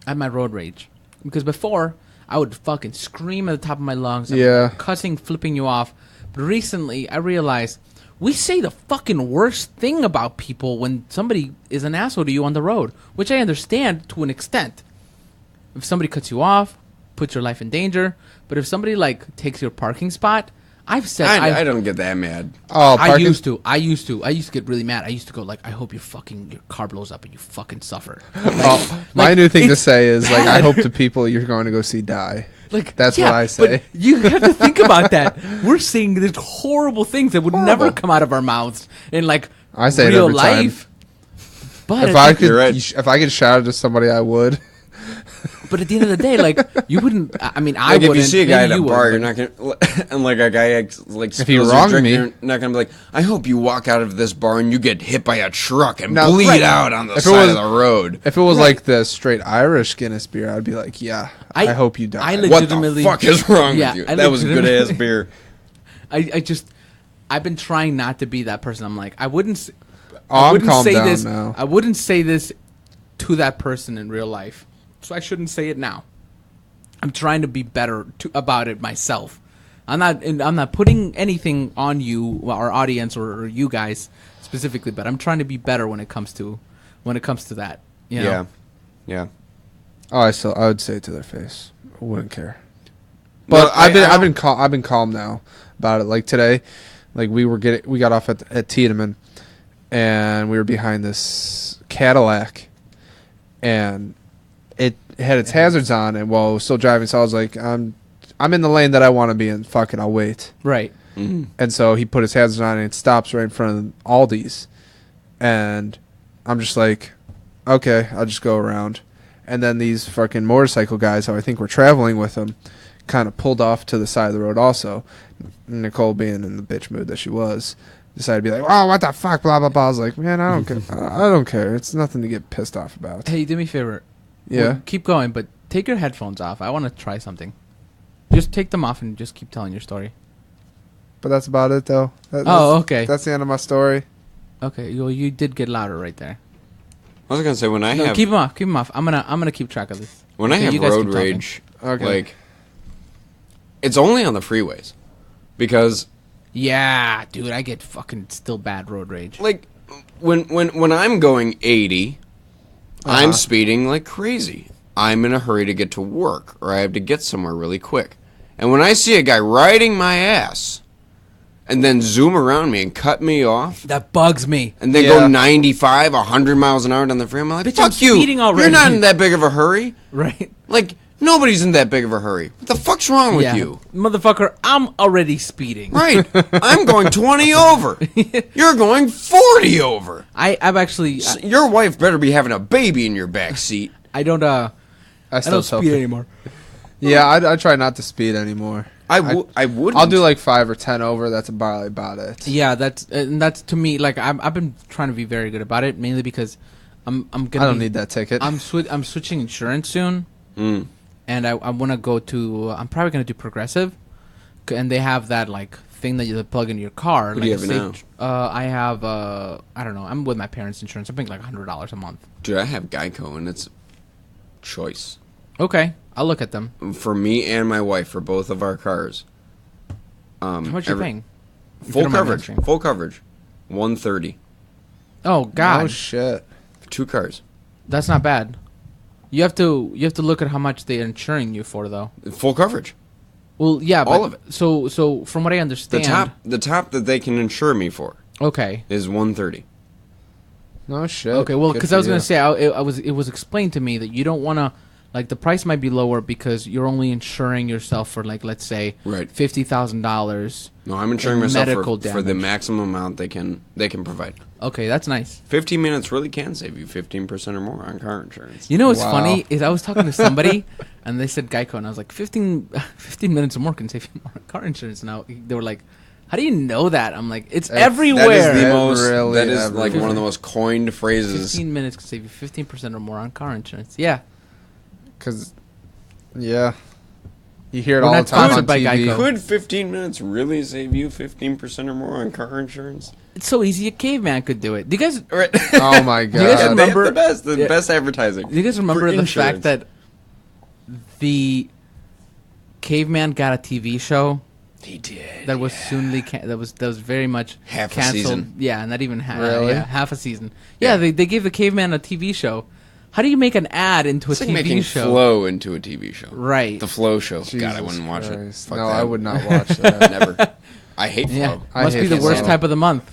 at my road rage because before I would fucking scream at the top of my lungs, and
Yeah.
cussing, flipping you off. But recently, I realized we say the fucking worst thing about people when somebody is an asshole to you on the road, which I understand to an extent. If somebody cuts you off, puts your life in danger, but if somebody like takes your parking spot, I've said
I don't get that mad.
Oh,
I
parking-
used to get really mad. I used to go like, I hope your car blows up and you fucking suffer.
Oh, my
like,
new thing to
it's
say is like, I
bad.
hope the people you're going to go see die.
Like
That's
yeah,
what I say.
But you have to think about that. We're saying these horrible things that would never
Horrible.
come out of our mouths in like
I say it
real
every time.
life. But
If
at
I
the-
could,
You're right.
if I could shout it to somebody, I would.
but at the end of the day, like you wouldn't. I mean, I
Like if
wouldn't.
you see a guy at
maybe
a
you
bar,
would,
you're
but-
not gonna, and like a guy acts like
If he
spills his
wronged
drink,
me-
you're not gonna be like, I hope you walk out of this bar and you get hit by a truck and
No,
bleed
right.
out on the
If it
side
was-
of the road.
If it was like the straight Irish Guinness beer, I'd be like, yeah, I hope you die.
I
What the
legitimately-
fuck is wrong
Yeah,
with you?
I
That was good ass
legitimately-
beer.
I've been trying not to be that person. I'm like, I wouldn't.
Oh,
I
I'm
wouldn't
calmed
say
down
this.
now.
I wouldn't say this to that person in real life, so I shouldn't say it now. I'm trying to be better about it myself. I'm not putting anything on you, our audience, or you guys specifically, but I'm trying to be better when it comes to that. You know?
Yeah, yeah.
Oh, I would say it to their face. I wouldn't care.
No,
But I've
I
been calm now about it. Like today, like we got off at Tiedemann, and we were behind this Cadillac, and it had its hazards on, and while I was still driving, so I was like, I'm in the lane that I want to be in. Fuck it, I'll wait.
Right.
And so he put his hazards on, and it stops right in front of Aldi's, and I'm just like, okay, I'll just go around. And then these fucking motorcycle guys, who I think were traveling with him, kind of pulled off to the side of the road also. Nicole, being in the bitch mood that she was, decided to be like, oh, what the fuck, blah, blah, blah. I was like, man, I don't care. I don't care. It's nothing to get pissed off about.
Hey, do me a favor.
Yeah.
Well, keep going, but take your headphones off. I want to try something. Just take them off and just keep telling your story.
But that's about it, though.
Oh, okay.
That's the end of my story.
Okay, well, you did get louder right there.
I was gonna say when I
No,
have
keep them off. Keep them off. I'm gonna keep track of this.
when I
Okay,
have
you guys
road
keep talking.
rage,
Okay.
like it's only on the freeways because
Yeah, dude, I get fucking still bad road rage.
like when I'm going 80, I'm speeding like crazy. I'm in a hurry to get to work or I have to get somewhere really quick. And when I see a guy riding my ass and then zoom around me and cut me off
That bugs me.
and then
Yeah.
go 95, 100 miles an hour down the freeway, I'm like,
Bitch, I'm
fuck you.
speeding already.
You're not in that big of a hurry.
Right?
Like, nobody's in that big of a hurry. What the fuck's wrong with you?
Motherfucker, I'm already speeding.
Right. I'm going 20 over. You're going 40 over.
I've actually
Your wife better be having a baby in your back seat.
I don't
I
I
still
don't
tell
speed
people.
anymore.
Yeah, I try not to speed anymore.
I wouldn't.
I'll do like 5 or 10 over. That's about it.
Yeah, that's to me like I've been trying to be very good about it, mainly because I'm gonna.
I don't need that ticket.
I'm switching insurance soon,
Mm.
and I want to go to. I'm probably gonna do Progressive, and they have that like thing that you plug into your car.
What
like
do you
a
have
safe- I have I don't know. I'm with my parents' insurance. I'm paying like $100 a month.
Dude, I have Geico, and it's choice.
Okay, I'll look at them.
For me and my wife, for both of our cars.
How much are you paying? If you
Full
don't mind
coverage.
answering.
Full coverage. $130.
Oh God,
Oh shit.
For 2 cars.
that's not bad. You have to look at how much they're insuring you for though.
Full coverage.
Well, yeah,
All
but
of it.
So from what I
The
understand,
top that they can insure me for
okay,
is $130.
No shit.
okay. Well,
Good
because
for
I was gonna
you.
say, it was explained to me that you don't want to, like, the price might be lower because you're only insuring yourself for like, let's say,
Right.
$50,000.
No, I'm insuring
And
myself
medical
for the
damage.
maximum amount they can provide.
Okay, that's nice.
15 minutes really can save you 15% or more on car insurance.
You know what's
Wow.
funny is I was talking to somebody and they said Geico and I was like 15 minutes or more can save you more on car insurance. Now they were like, how do you know that? I'm like, it's everywhere.
That is the
It
most.
really
That is like
everywhere.
one of the most coined phrases.
15 minutes can save you 15% or more on car insurance. Yeah.
Because, yeah. You hear it
We're
all
not
the time on
sponsored by
TV.
Geico.
Could 15 minutes really save you 15% or more on car insurance?
It's so easy. A caveman could do it. Do you guys?
Right.
Oh, my God.
you guys
They have
remember-
the best advertising.
Do you guys remember
for
the fact
insurance.
that the caveman got a TV show
He did.
that was soonly that was very much
Half a
canceled?
season.
Yeah, not even half.
Really?
Yeah, half a season.
Yeah.
Yeah, they gave the caveman a TV show. How do you make an ad into
It's
a
like making
TV show?
Flow into a TV show.
Right.
The Flow show.
Jesus
God, I wouldn't watch it.
Christ.
Fuck
No,
that.
I would not watch that.
Never. I hate Flow.
Yeah,
I
must
hate
be the
Flow.
worst type of the month.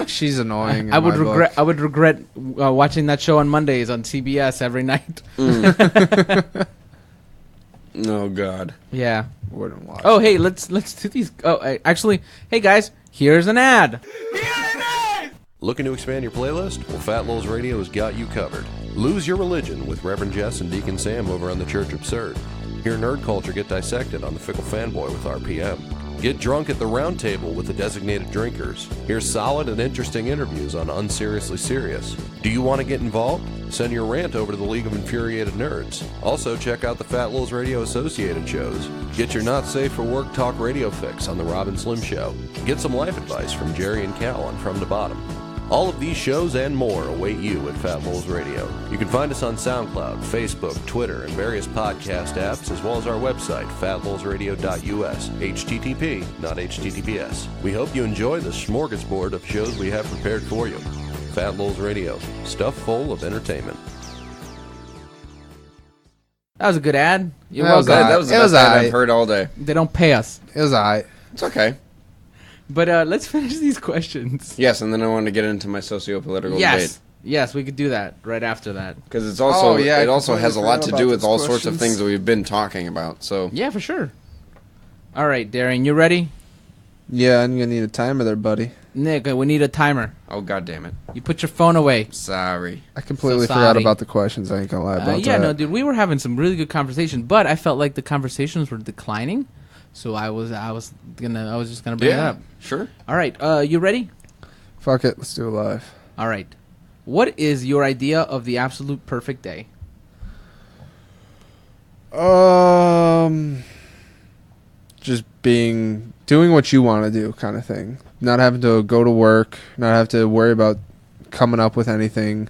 She's annoying.
I
in
would
my book.
regret. I would regret watching that show on Mondays on CBS every night.
Oh, God.
Yeah.
Wouldn't watch.
Oh, hey, let's do these. Oh, actually, hey guys, here's an ad.
Looking to expand your playlist? Well, Fat Lowell's Radio has got you covered. Lose Your Religion with Reverend Jess and Deacon Sam over on the Church Absurd. Hear nerd culture get dissected on the Fickle Fanboy with RPM. Get drunk at the round table with the designated drinkers. Hear solid and interesting interviews on Unseriously Serious. Do you want to get involved? Send your rant over to the League of Infuriated Nerds. Also, check out the Fat Lowell's Radio Associated shows. Get your not safe for work talk radio fix on the Rob and Slim Show. Get some life advice from Jerry and Cal on From to Bottom. All of these shows and more await you at Fat Lowell's Radio. You can find us on SoundCloud, Facebook, Twitter, and various podcast apps, as well as our website, fatlowellsradio.us. HTTP, not HTTPS. We hope you enjoy the smorgasbord of shows we have prepared for you. Fat Lowell's Radio, stuff full of entertainment.
That was a good ad. You're
That was
welcome.
That was the
It was
best ad
aight.
I've heard all day.
They don't pay us.
It was alright.
It's okay.
But let's finish these questions.
Yes, and then I want to get into my socio-political
Yes.
debate.
Yes, we could do that right after that.
Because it's also,
Oh, yeah, I
it also
completely
has a lot to
forgot
do
about
with
those
all sorts of
questions.
things that we've been talking about. So
Yeah, for sure. All right, Darian, you ready?
Yeah, I'm gonna need a timer there, buddy.
Nick, we need a timer.
Oh, God damn it.
You put your phone away.
Sorry.
I completely
So
forgot
sorry.
about the questions. I ain't gonna lie about
Yeah,
that.
no, dude, we were having some really good conversation, but I felt like the conversations were declining, so I was just gonna bring it
Yeah,
up.
sure.
All right, you ready?
Fuck it, let's do it live.
All right. What is your idea of the absolute perfect day?
Just doing what you want to do, kind of thing. Not having to go to work, not have to worry about coming up with anything.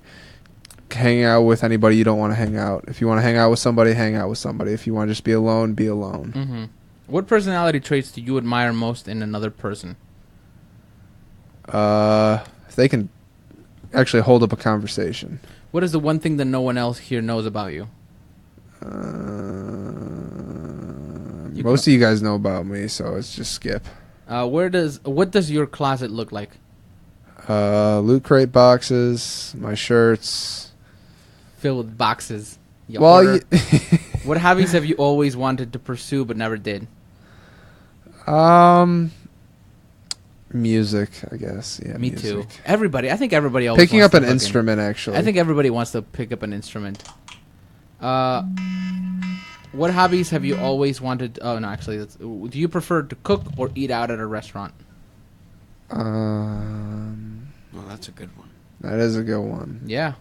Hang out with anybody you don't want to hang out. If you want to hang out with somebody, hang out with somebody. If you want to just be alone, be alone.
Mm-hmm. What personality traits do you admire most in another person?
If they can actually hold up a conversation.
What is the one thing that no one else here knows about you? You
Most of you guys know about me, so it's just skip.
What does your closet look like?
Loot crate boxes, my shirts.
Filled with boxes. You
Well,
order- What hobbies have you always wanted to pursue but never did?
Music, I guess. Yeah,
Me
music.
too. Everybody. I think everybody always
Picking
wants
up
to
an
fucking-
instrument, actually.
I think everybody wants to pick up an instrument. What hobbies have you always wanted? Oh no, actually, do you prefer to cook or eat out at a restaurant?
Well, that's a good one.
That is a good one.
Yeah.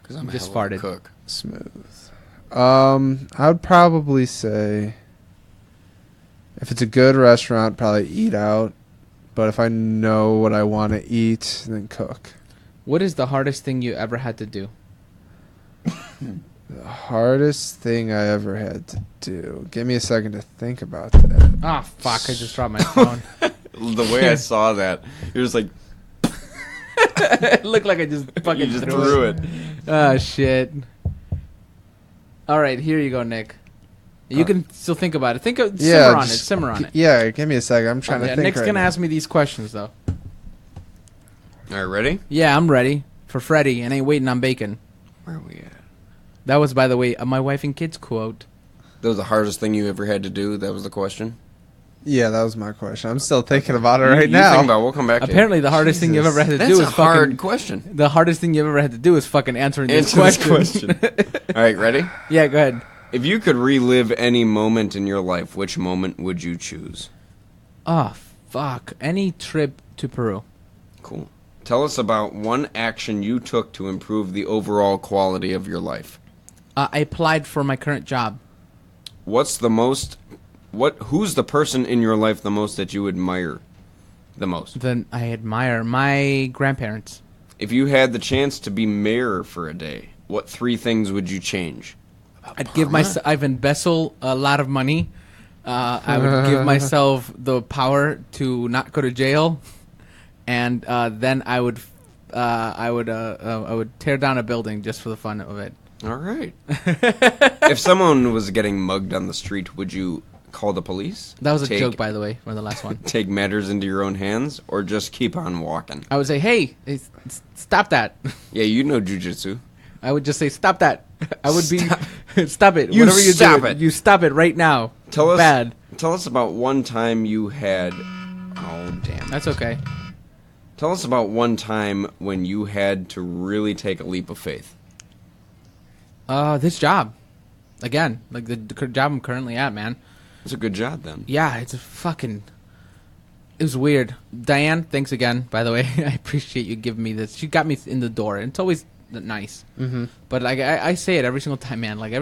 Because I'm
Just
a hell of a
farted.
cook.
Smooth. I would probably say if it's a good restaurant, probably eat out. But if I know what I want to eat, then cook.
What is the hardest thing you ever had to do?
The hardest thing I ever had to do. Give me a second to think about that.
Ah, fuck! I just dropped my phone.
The way I saw that, it was like,
It looked like I just fucking
you just threw it.
Oh shit! All right, here you go, Nick. You can still think about it. Simmer on it.
Yeah, give me a second. I'm trying to think.
Nick's
right
gonna
now.
ask me these questions though.
All right, ready?
Yeah, I'm ready for Freddy and ain't waiting on bacon.
Where are we at?
That was, by the way, my wife and kids quote.
That was the hardest thing you ever had to do? That was the question?
Yeah, that was my question. I'm still thinking about it
You
right
think
now.
about it, we'll come back to it.
Apparently, the hardest thing you've ever had to
That's
do
a
is
hard
fucking.
question.
The hardest thing you've ever had to do is fucking answering this
Answer this
question.
All right, ready?
Yeah, go ahead.
If you could relive any moment in your life, which moment would you choose?
Oh, fuck. Any trip to Peru.
Cool. Tell us about one action you took to improve the overall quality of your life.
I applied for my current job.
Who's the person in your life the most that you admire the most?
Then I admire my grandparents.
If you had the chance to be mayor for a day, what 3 things would you change?
I'd give myself. I've embezzled a lot of money. I would give myself the power to not go to jail, and then I would tear down a building just for the fun of it.
All right. If someone was getting mugged on the street, would you call the police?
That was a joke, by the way, for the last one.
Take matters into your own hands, or just keep on walking?
I would say, "Hey, stop that."
Yeah, you know jujitsu.
I would just say, "Stop that." I would be, "Stop it."
You
Whatever you
stop
do,
it.
you stop it right now.
Tell us.
Bad.
Tell us about one time you had. Oh damn.
That's okay.
Tell us about one time when you had to really take a leap of faith.
This job, again, like the job I'm currently at, man.
It's a good job then.
Yeah, it was weird. Diane, thanks again, by the way. I appreciate you giving me this. She got me in the door, and it's always nice. Mm-hmm. But like I say it every single time, man. Like I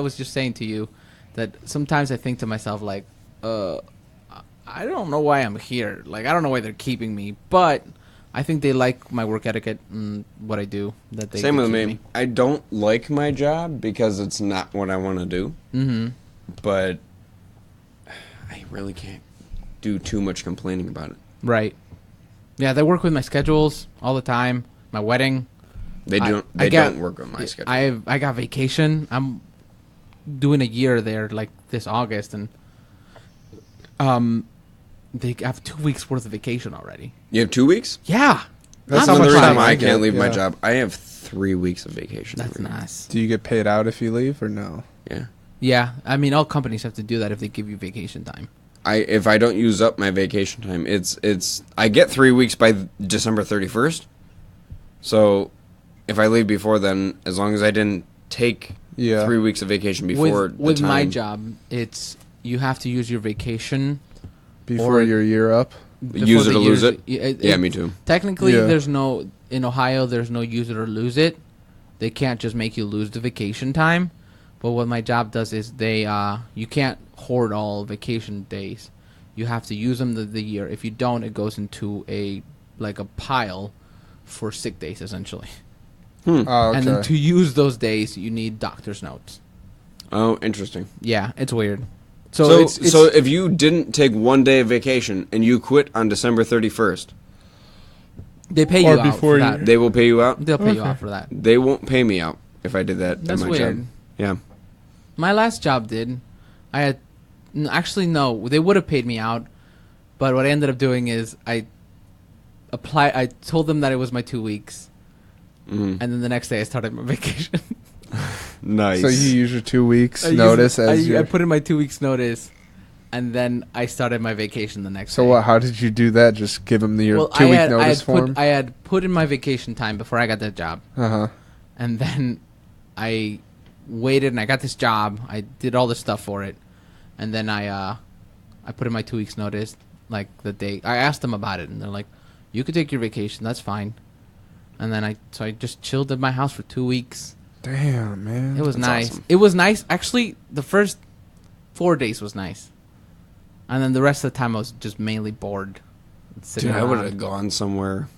was just saying to you that sometimes I think to myself, like, I don't know why I'm here. Like, I don't know why they're keeping me, but I think they like my work etiquette and what I do. That they
Same with
keep
me. I don't like my job because it's not what I want to do.
Mm-hmm.
But I really can't do too much complaining about it.
Right. Yeah, they work with my schedules all the time. My wedding.
They don't. They don't work on my schedule.
I got vacation. I'm doing a year there, like this August, and they have 2 weeks worth of vacation already.
You have 2 weeks?
Yeah,
That's
That's
how much
the reason
time
why I
I
can't
get,
leave my
yeah.
job. I have 3 weeks of vacation.
that's
every year.
nice.
Do you get paid out if you leave or no?
Yeah.
Yeah, I mean, all companies have to do that if they give you vacation time.
If I don't use up my vacation time, it's I get 3 weeks by December 31st. So if I leave before then, as long as I didn't take 3 weeks of vacation before
With
the time,
my job, it's you have to use your vacation
Before your year up?
before
use it
the
or lose
years-
it. Yeah, me too.
Technically,
Yeah.
there's no in Ohio. There's no use it or lose it. They can't just make you lose the vacation time. But what my job does is you can't hoard all vacation days. You have to use them the year. If you don't, it goes into a pile for sick days essentially.
Oh, okay.
And then to use those days, you need doctor's notes.
Oh, interesting.
Yeah, it's weird.
So
it's
if you didn't take 1 day of vacation and you quit on December 31st,
they pay
or
you out
before
for
you-
that.
they will pay you out?
They'll pay you
Okay.
out for that.
They won't pay me out if I did that
That's
at my
weird.
job. Yeah.
My last job did. I had actually no. They would have paid me out, but what I ended up doing is I told them that it was my 2 weeks,
Mhm.
and then the next day I started my vacation.
Nice.
So you use your 2 weeks
I
notice
used-
as
I
your...
put in my 2 weeks notice, and then I started my vacation the next
So
day.
what? How did you do that? Just give them your 2 week notice form?
I had put in my vacation time before I got that job,
Uh-huh.
and then I waited and I got this job. I did all this stuff for it, and then I put in my 2 weeks notice, like the day I asked them about it, and they're like, "You could take your vacation. That's fine." And then I just chilled at my house for 2 weeks.
Damn, man.
It was
That's
nice.
awesome.
It was nice. Actually, the first 4 days was nice, and then the rest of the time I was just mainly bored. Sitting
Dude, I would
around.
have gone somewhere.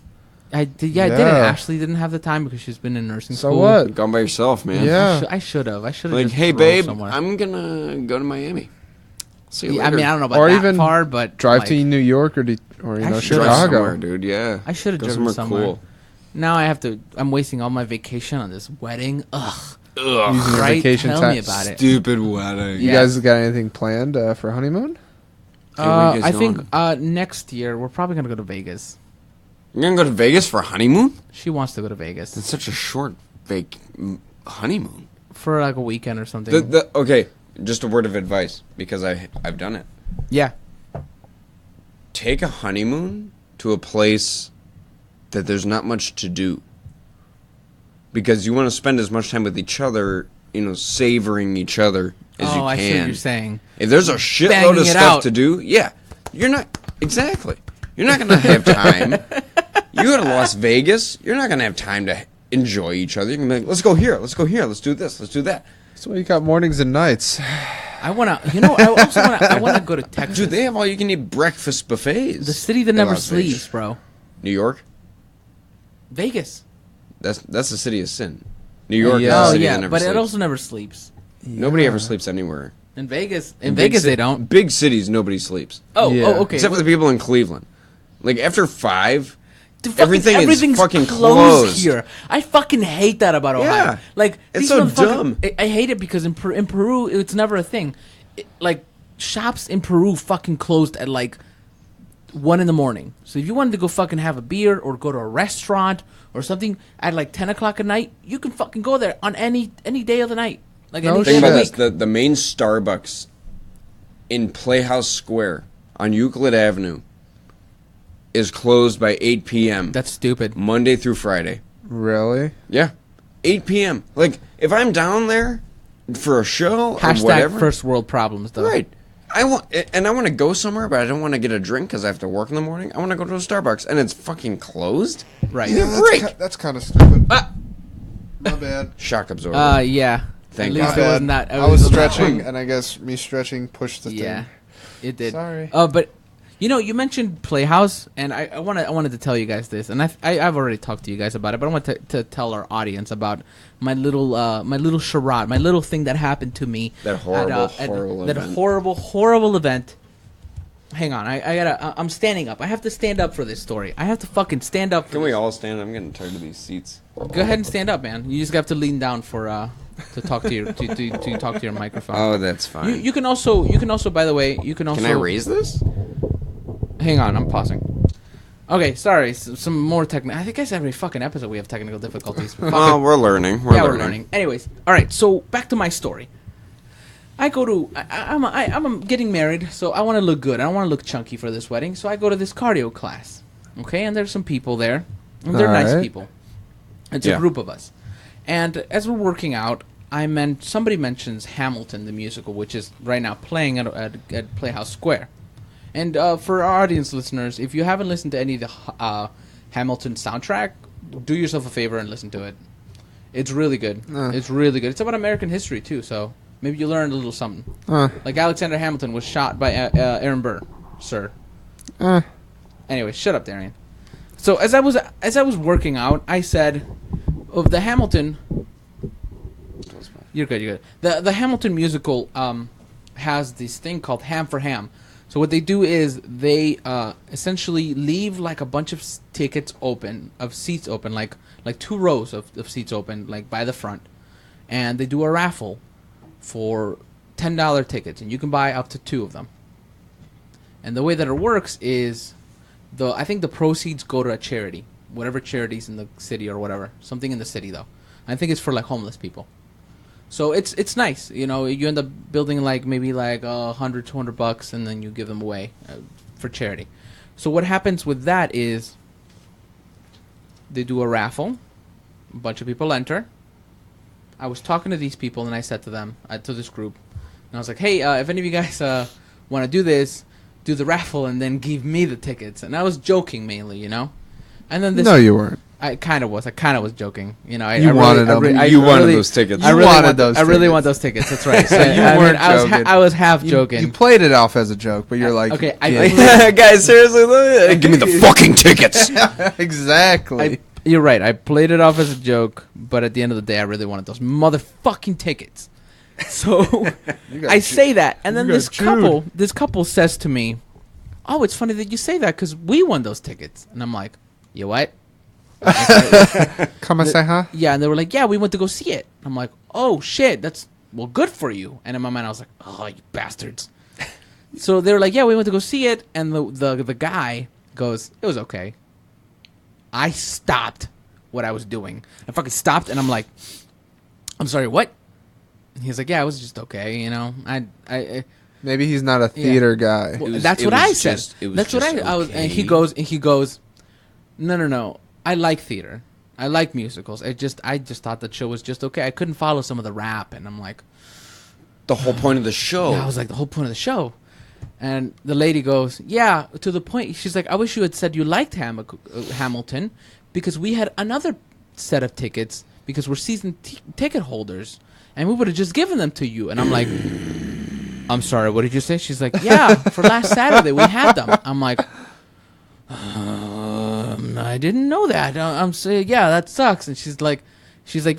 I didn't. Ashley didn't have the time because she's been in nursing
So
school.
what?
Gone by yourself, man.
Yeah.
I should have.
Like,
just
hey,
drove
babe,
somewhere.
I'm gonna go to Miami. See you
Yeah, I
later.
mean, I don't know about
Or
that
even
far, but
Drive
like,
to New York or
I
Drive
Chicago.
somewhere, dude. Yeah.
I should have
Go
driven somewhere.
cool.
Now I have to. I'm wasting all my vacation on this wedding. Ugh.
Using your
Right?
vacation
Tell
time.
me about it.
Stupid wedding.
You
Yeah.
guys got anything planned for honeymoon?
Hey, where you guys
I think
going?
next year we're probably gonna go to Vegas.
You're gonna go to Vegas for a honeymoon?
She wants to go to Vegas
It's such a short honeymoon.
for like a weekend or something.
Okay, just a word of advice because I've done it.
Yeah.
Take a honeymoon to a place that there's not much to do. Because you want to spend as much time with each other, savoring each other as you
Oh, I
can.
see what you're saying.
If there's a shitload
Banging
of
it
stuff
out.
to do, yeah, you're not exactly. You're not gonna have time. You go to Las Vegas, you're not gonna have time to enjoy each other. You can be like, let's go here, let's go here, let's do this, let's do that.
That's why you got mornings and nights.
I wanna, I wanna go to Texas.
Dude, they have all you can eat breakfast buffets.
The city that
in
never
Las Vegas.
sleeps, bro.
New York.
Vegas.
That's the city of sin. New York.
Yeah.
Is the
Oh
city
yeah,
that never
but
sleeps.
it also never sleeps.
Nobody ever sleeps anywhere.
In Vegas,
Big
Vegas
ci-
they don't.
Big cities, nobody sleeps.
Oh,
Yeah.
oh, okay.
Except for the people in Cleveland. Like after 5,
Dude,
everything's fucking
closed
closed.
here. I fucking hate that about Ohio.
Yeah.
Like
It's
these
so
motherfuckers-
dumb.
I hate it because in Peru it's never a thing. Like shops in Peru fucking closed at like 1 a.m. So if you wanted to go fucking have a beer or go to a restaurant or something at like 10 o'clock at night, you can fucking go there on any day of the night. Like
No
any day
think
of
about
the
this:
week.
the main Starbucks in Playhouse Square on Euclid Avenue is closed by 8 p.m.
That's stupid.
Monday through Friday.
Really?
Yeah, 8 p.m. Like if I'm down there for a show or
Hashtag
whatever,
first world problems though.
right? I want to go somewhere, but I don't want to get a drink because I have to work in the morning. I want to go to a Starbucks, and it's fucking closed.
Right.
Give me a break.
That's kind of stupid.
Ah!
My bad.
Shock absorber.
Yeah.
Thank
At
God.
least it wasn't that.
I was
wasn't that
stretching,
one.
and I guess me stretching pushed the
Yeah,
thing.
it did.
Sorry.
But you mentioned Playhouse, and I wanted to tell you guys this, and I've already talked to you guys about it, but I want to tell our audience about my little charade, my little thing that happened to me.
That horrible, horrible
that
event.
horrible event. Hang on, I'm standing up. I have to stand up for this story. I have to fucking stand up.
Can we all stand? I'm getting tired of these seats.
Go ahead and stand up, man. You just have to lean down for to talk to your to talk to your microphone.
Oh, that's fine.
You can also by the way, you can also.
Can I raise this?
Hang on, I'm pausing. Okay, sorry. Some more technical. I guess every fucking episode we have technical difficulties. But fuck
Well,
it.
we're learning.
Yeah, we're learning. Anyways, all right. So back to my story. I go to. I'm getting married, so I want to look good. I don't want to look chunky for this wedding, so I go to this cardio class. Okay, and there's some people there, and they're nice
Alright.
people. It's
Yeah.
a group of us, and as we're working out, somebody mentions Hamilton the musical, which is right now playing at Playhouse Square. And for our audience listeners, if you haven't listened to any of the Hamilton soundtrack, do yourself a favor and listen to it. It's really good. It's really good. It's about American history too, so maybe you learned a little something. Like Alexander Hamilton was shot by Aaron Burr, sir. Anyway, shut up, Darian. So as I was working out, I said, "Of the Hamilton." You're good. You're good. The Hamilton musical has this thing called Ham for Ham. So what they do is they essentially leave like a bunch of seats open, like 2 rows of seats open, like by the front, and they do a raffle for $10 tickets, and you can buy up to 2 of them. And the way that it works is, I think the proceeds go to a charity, whatever charities in the city or whatever, something in the city though. I think it's for like homeless people. So it's nice, you end up building like maybe like $100-$200, and then you give them away for charity. So what happens with that is they do a raffle, a bunch of people enter. I was talking to these people, and I said to them, to this group, and I was like, hey, if any of you guys want to do this, do the raffle and then give me the tickets. And I was joking mainly, And then this.
No, you weren't.
I kind of was joking,
You wanted them.
You wanted those tickets.
I
You
really
wanted
want
those
I really
tickets.
want those tickets. That's right. So,
You weren't joking.
I was half joking.
You played it off as a joke, but you're like,
okay,
yeah.
Guys, seriously, give me the fucking tickets.
exactly.
You're right. I played it off as a joke, but at the end of the day, I really wanted those motherfucking tickets. So I say that, and then
you
this
got
couple says to me, "Oh, it's funny that you say that because we won those tickets." And I'm like, "You what?"
Come and say hi.
Yeah, and they were like, "Yeah, we went to go see it." I'm like, "Oh shit, that's good for you." And in my mind, I was like, "Oh, you bastards!" So they were like, "Yeah, we went to go see it," and the guy goes, "It was okay." I stopped what I was doing. I fucking stopped, and I'm like, "I'm sorry, what?" And he's like, "Yeah, it was just okay, I
Maybe he's not a theater guy.
well,
was-
that's
it
what
was
I said.
just- it was
That's what
just
I was, and
okay.
he goes, no. I like theater. I like musicals. I just thought the show was just okay. I couldn't follow some of the rap, and I'm like,
The whole point of the show.
yeah, I was like, the whole point of the show. And the lady goes, yeah, to the point. She's like, I wish you had said you liked Hamilton, because we had another set of tickets because we're season ticket holders, and we would have just given them to you." And I'm like, "I'm sorry, what did you say?" She's like, "Yeah, for last Saturday we had them." I'm like, "I didn't know that." I'm saying, "Yeah, that sucks." And she's like,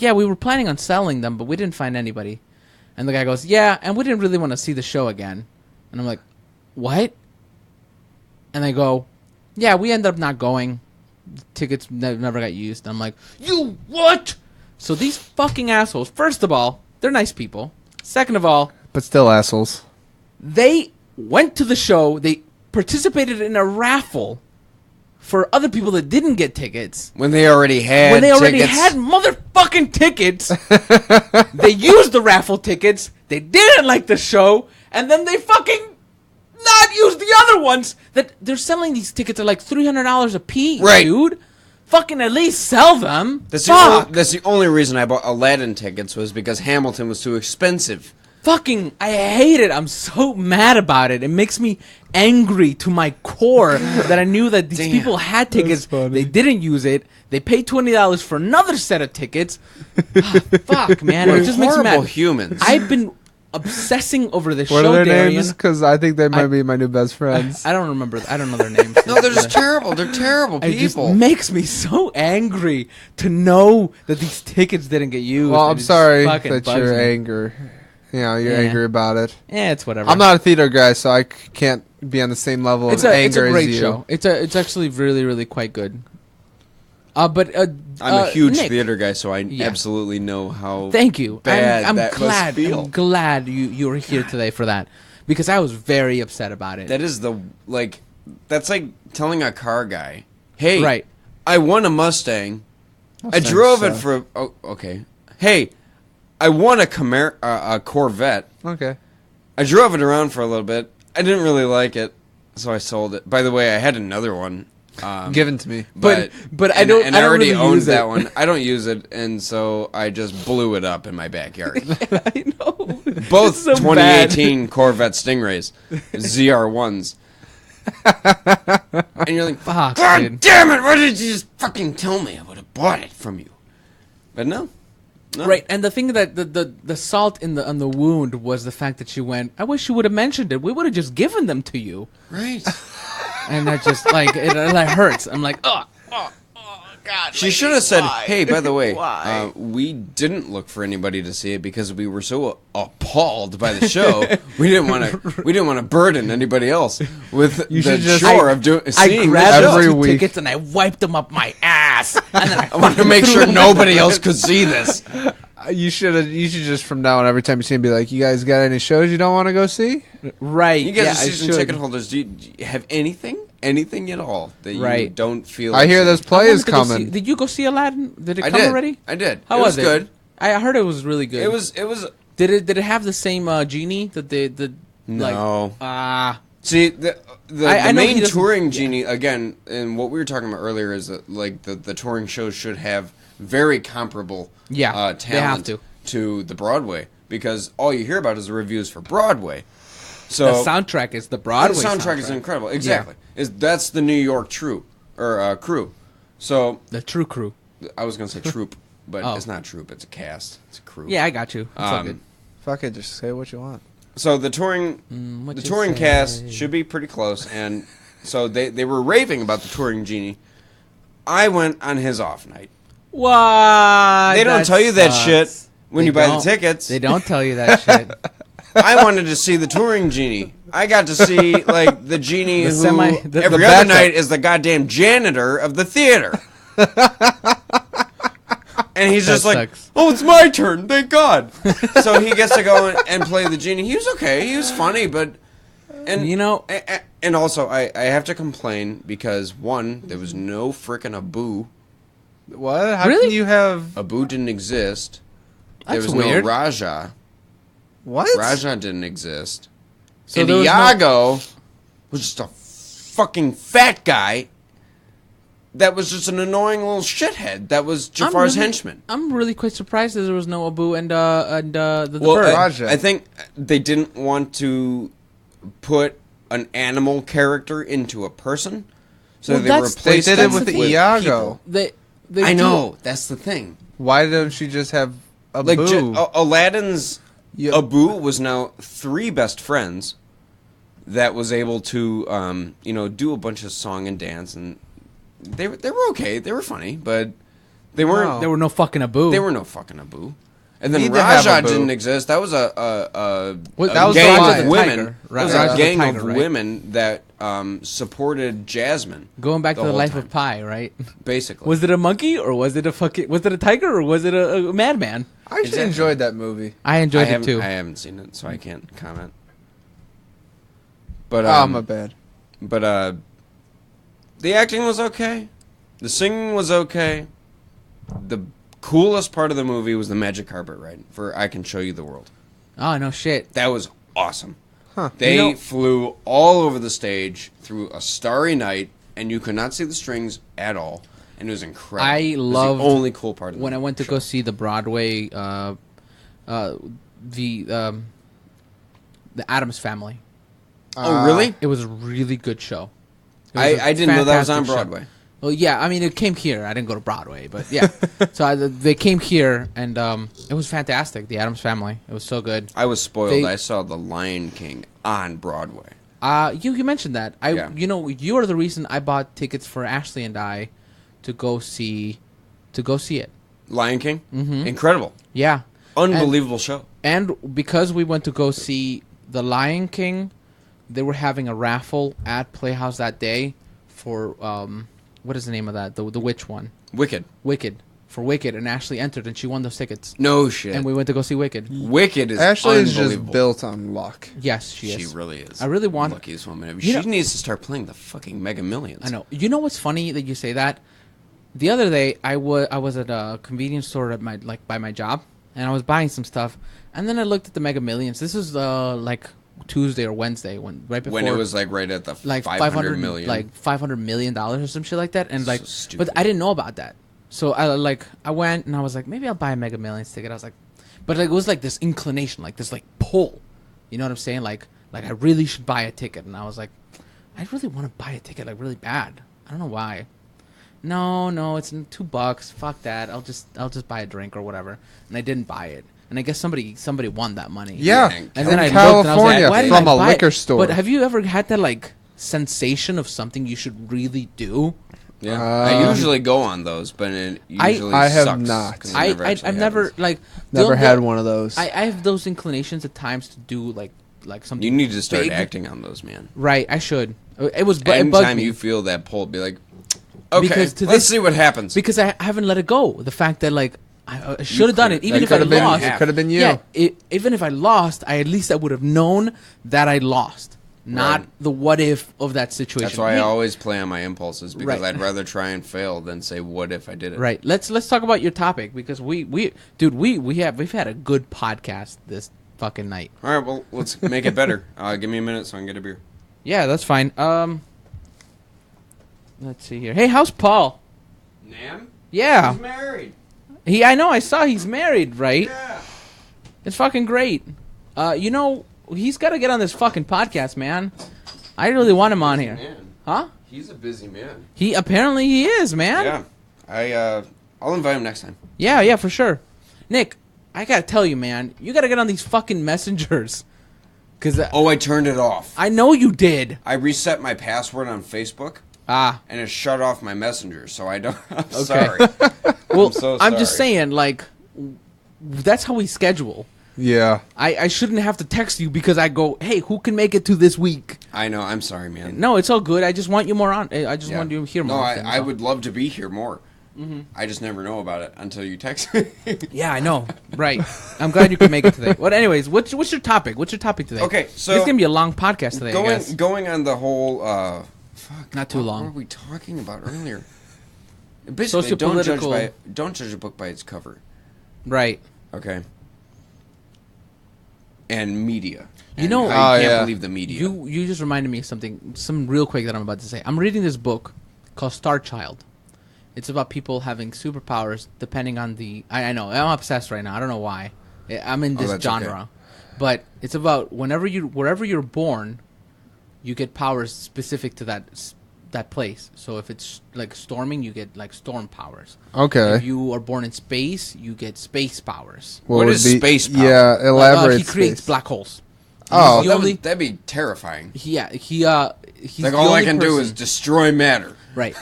"Yeah, we were planning on selling them, but we didn't find anybody." And the guy goes, "Yeah, and we didn't really want to see the show again." And I'm like, "What?" And they go, "Yeah, we ended up not going. Tickets never got used." I'm like, "You what?" So these fucking assholes, first of all, they're nice people. Second of all,
But still assholes.
they went to the show. They participated in a raffle for other people that didn't get tickets.
When they already had tickets.
Had motherfucking tickets. They used the raffle tickets. They didn't like the show. And then they fucking not use the other ones. That they're selling these tickets at like $300 a piece,
Right.
dude. Fucking at least sell them.
That's
Fuck.
the only reason I bought Aladdin tickets was because Hamilton was too expensive.
Fucking, I hate it. I'm so mad about it. It makes me angry to my core that I knew that these people had tickets. They didn't use it. They paid $20 for another set of tickets. Fuck, man.
We're
It just makes me
horrible
mad.
humans.
I've been obsessing over this
What
show,
are their
Darian.
names? Because I think they might be my new best friends.
I don't remember. I don't know their names.
No, they're just terrible. They're terrible
It just
people.
makes me so angry to know that these tickets didn't get used.
Well,
and
I'm
it just
sorry
fucking
that
bugs
you're
me.
angry. You're
Yeah.
angry about it.
Yeah, it's whatever.
I'm not a theater guy, so I can't be on the same level
It's
of
a
anger
great
as you.
show. It's actually really, really quite good. But
I'm a huge
Nick,
theater guy, so I
Yeah.
absolutely know how
Thank you.
bad
I'm
that
glad.
must feel.
I'm glad you were here today for that because I was very upset about it.
That is that's like telling a car guy, "Hey,
Right.
I won a Mustang. I
Mustangs
drove it
suck.
for okay. Hey, I won a Corvette.
Okay.
I drove it around for a little bit. I didn't really like it, so I sold it. By the way, I had another one.
Given to me.
But I
and-
don't-
And
I
I
don't
already
really
owned
use
that
it.
one. I don't use it, and so I just blew it up in my backyard.
I know.
Both
It's so
2018 Corvette Stingrays, ZR1s. And you're like,
Fuck,
God
dude.
damn it! Why did you just fucking tell me? I would have bought it from you. But no.
Right, and the thing that the salt on the wound was the fact that she went, "I wish you would have mentioned it. We would have just given them to you."
Right.
And that just like it like hurts. I'm like, oh God.
She should have said, "Hey, by the way,
Why?
we didn't look for anybody to see it because we were so appalled by the show. we didn't want to burden anybody else with the
should just-
chore of
I
seeing
grabbed
the show.
every
those two
week.
tickets and I wiped them up my ass. And then
I wanted to make sure nobody else could see this.
You should just from now on, every time you see him, be like, "You guys got any shows you don't want to go see?"
right.
You guys
yeah,
are
I
season
should.
ticket holders. Do you have anything at all that you
Right.
don't feel?
I
like
hear
seeing?
this
I
play
wanted
is
to go
coming.
see- did you go see Aladdin? Did it
I
come
did.
already?
I did.
How
it
was it?
good.
I heard it was really good.
It was.
Did it have the same genie that the
No.
like
See, the
I know he
main
doesn't-
touring genie, again, and what we were talking about earlier is that like the touring shows should have very comparable
Yeah, they have
talent to the Broadway, because all you hear about is the reviews for Broadway. So
the soundtrack is the Broadway
the soundtrack is incredible. Exactly. That's the New York crew. So
The true crew.
I was gonna say troop, but
Oh.
it's not troop, it's a cast. It's a crew.
Yeah, I got you. It's all good.
Fuck it, just say what you want.
So the touring
what
the
you
touring
say.
cast should be pretty close, and so they were raving about the touring genie. I went on his off night.
Why?
They don't tell you that shit when
They
you buy the
don't.
tickets.
They don't tell you that shit.
I wanted to see the touring genie. I got to see like the genie
The
who
semi- the
every
backup.
other night is the goddamn janitor of the theater. And he's just like,
sucks.
"Oh, it's my turn, thank God." So he gets to go and play the genie. He was okay. He was funny, but and
You know-
and also I have to complain because one, there was no frickin' Abu.
What? How
Really?
can you have
Abu didn't exist. There
That's
was
weird.
no Raja.
what?
Raja didn't exist.
So
And
there was no-
Iago was just a fucking fat guy that was just an annoying little shithead that was Jafar's henchman.
I'm really quite surprised that there was no Abu and the
Well,
bird.
Raja.
I think they didn't want to put an animal character into a person, so
Well,
they
that's-
replaced
They did it
them
with the
people.
Iago.
They
I know. That's the thing.
Why don't you just have Abu?
Like Aladdin's
Yeah.
Abu was now 3 best friends that was able to, do a bunch of song and dance, and they were okay. They were funny, but they weren't.
No.
There were no fucking Abu.
They were no fucking Abu. And then
Need to have
Raja
Abu.
didn't exist. That was a
That was
gang
Raja
of
the
women.
Tiger.
That was
Raja
a
the
gang
Tiger,
of
right?
women that supported Jasmine.
Going back
the
to the
whole
life
time.
of Pi, right?
Basically.
Was it a monkey or was it a tiger or was it a madman?
I actually
Exactly.
enjoyed that movie.
I enjoyed it too.
I haven't seen it, so I can't comment. But
Oh, my bad.
But the acting was okay. The singing was okay. The coolest part of the movie was the magic carpet ride for I Can Show You the World.
Oh no shit!
That was awesome.
Huh.
They flew all over the stage through a starry night, and you could not see the strings at all, and it was incredible.
I
It was
loved
the only cool part of
When I went to go see the Broadway, the Addams Family.
Oh, really?
It was a really good show. It was a
I didn't know that was on
fantastic show.
Broadway.
Well, yeah, I mean, it came here. I didn't go to Broadway, but yeah. So they came here, and it was fantastic. The Addams Family. It was so good.
I was spoiled.
They-
I saw The Lion King on Broadway.
You mentioned that.
Yeah.
You are the reason I bought tickets for Ashley and I to go see it.
Lion King? Mm-hmm. Incredible.
Yeah.
Unbelievable show.
And because we went to go see The Lion King, they were having a raffle at Playhouse that day for what is the name of that? The witch one.
Wicked.
Wicked. For Wicked, and Ashley entered and she won those tickets.
No shit.
And we went to go see Wicked.
Wicked is
Ashley is
unbelievable.
just built on luck.
Yes, she is.
She really is.
I really want-
luckiest woman ever.
You
She
know-
needs to start playing the fucking Mega Millions.
I know. You know what's funny that you say that? The other day, I was at a convenience store at by my job, and I was buying some stuff, and then I looked at the Mega Millions. This was like Tuesday or Wednesday right before
When it was like right at the
like
500 million.
like $500 million or some shit like that, and
So
like,
stupid.
but I didn't know about that. So I went and I was like, maybe I'll buy a Mega Millions ticket. I was like, but like, it was like this inclination, like this like pull, you know what I'm saying? Like I really should buy a ticket, and I was like, I really want to buy a ticket like really bad. I don't know why. No, it's $2. Fuck that. I'll just buy a drink or whatever. And I didn't buy it. And I guess somebody won that money.
Yeah,
And
And then I
from
looked and I was like,
California
why did
from
I
a
buy it?
liquor store.
But have you ever had that like sensation of something you should really do?
Yeah. I usually go on those, but it usually
I have
sucks
not.
'cause it
I've
actually
never
happens.
like
Never
the-
had one of those.
I have those inclinations at times to do like something.
You need to start
big.
acting on those, man.
Right, I should. It was it bugged
Anytime
me
you feel that pull, be like, okay,
Because to
let's
this-
see what happens.
because I haven't let it go. The fact that like I should have done it, even
That
if I
could have been.
lost.
It could have been you.
Yeah, even if I lost, at least I would have known that I lost, not
Right.
the what if of that situation.
That's why I
Hey,
always play on my impulses, because
Right.
I'd rather try and fail than say, what if I did it?
Right. Let's talk about your topic, because we've had a good podcast this fucking night.
All right, well, let's make it better. Give me a minute so I can get a beer.
Yeah, that's fine. Let's see here. Hey, how's Paul?
Nam?
Yeah.
He's married.
I know, I saw he's married, right?
Yeah.
It's fucking great. He's got to get on this fucking podcast, man. I really want him on here.
Man.
Huh?
He's a busy man.
He is, man.
Yeah. I'll invite him next time.
Yeah, for sure. Nick, I got to tell you, man, you got to get on these fucking messengers. Cuz
Oh, I turned it off.
I know you did.
I reset my password on Facebook,
Ah.
and it shut off my messenger, so I don't... I'm
Okay.
sorry.
Well,
so
I'm just
sorry.
saying, like, that's how we schedule.
Yeah.
I shouldn't have to text you because I go, hey, who can make it to this week?
I know. I'm sorry, man.
No, it's all good. I just want you more on. I just
Yeah.
want you to hear
No,
more.
I would love to be here more. I just never know about it until you text me.
Yeah, I know. Right. I'm glad you could make it today. Well, anyways, what's your topic? What's your topic today?
Okay, so
it's gonna be a long podcast today. I guess.
going on the whole fuck.
Not too long.
What were we talking about earlier? Basically, don't judge a book by its cover.
Right.
Okay. And media.
You
And
know-
how you
Oh,
can't
yeah.
believe the media.
You just reminded me of some real quick that I'm about to say. I'm reading this book called Star Child. It's about people having superpowers depending on the. I know I'm obsessed right now. I don't know why. I'm in this
that's
genre,
okay.
but it's about wherever you're born, you get powers specific to that that place. So if it's like storming, you get like storm powers.
Okay.
If you are born in space, you get space powers.
What is space power?
Yeah, elaborate.
He creates
space.
black holes.
Oh,
That'd be terrifying.
He's
Like,
the
all I
only
can do
person-
is destroy matter.
Right.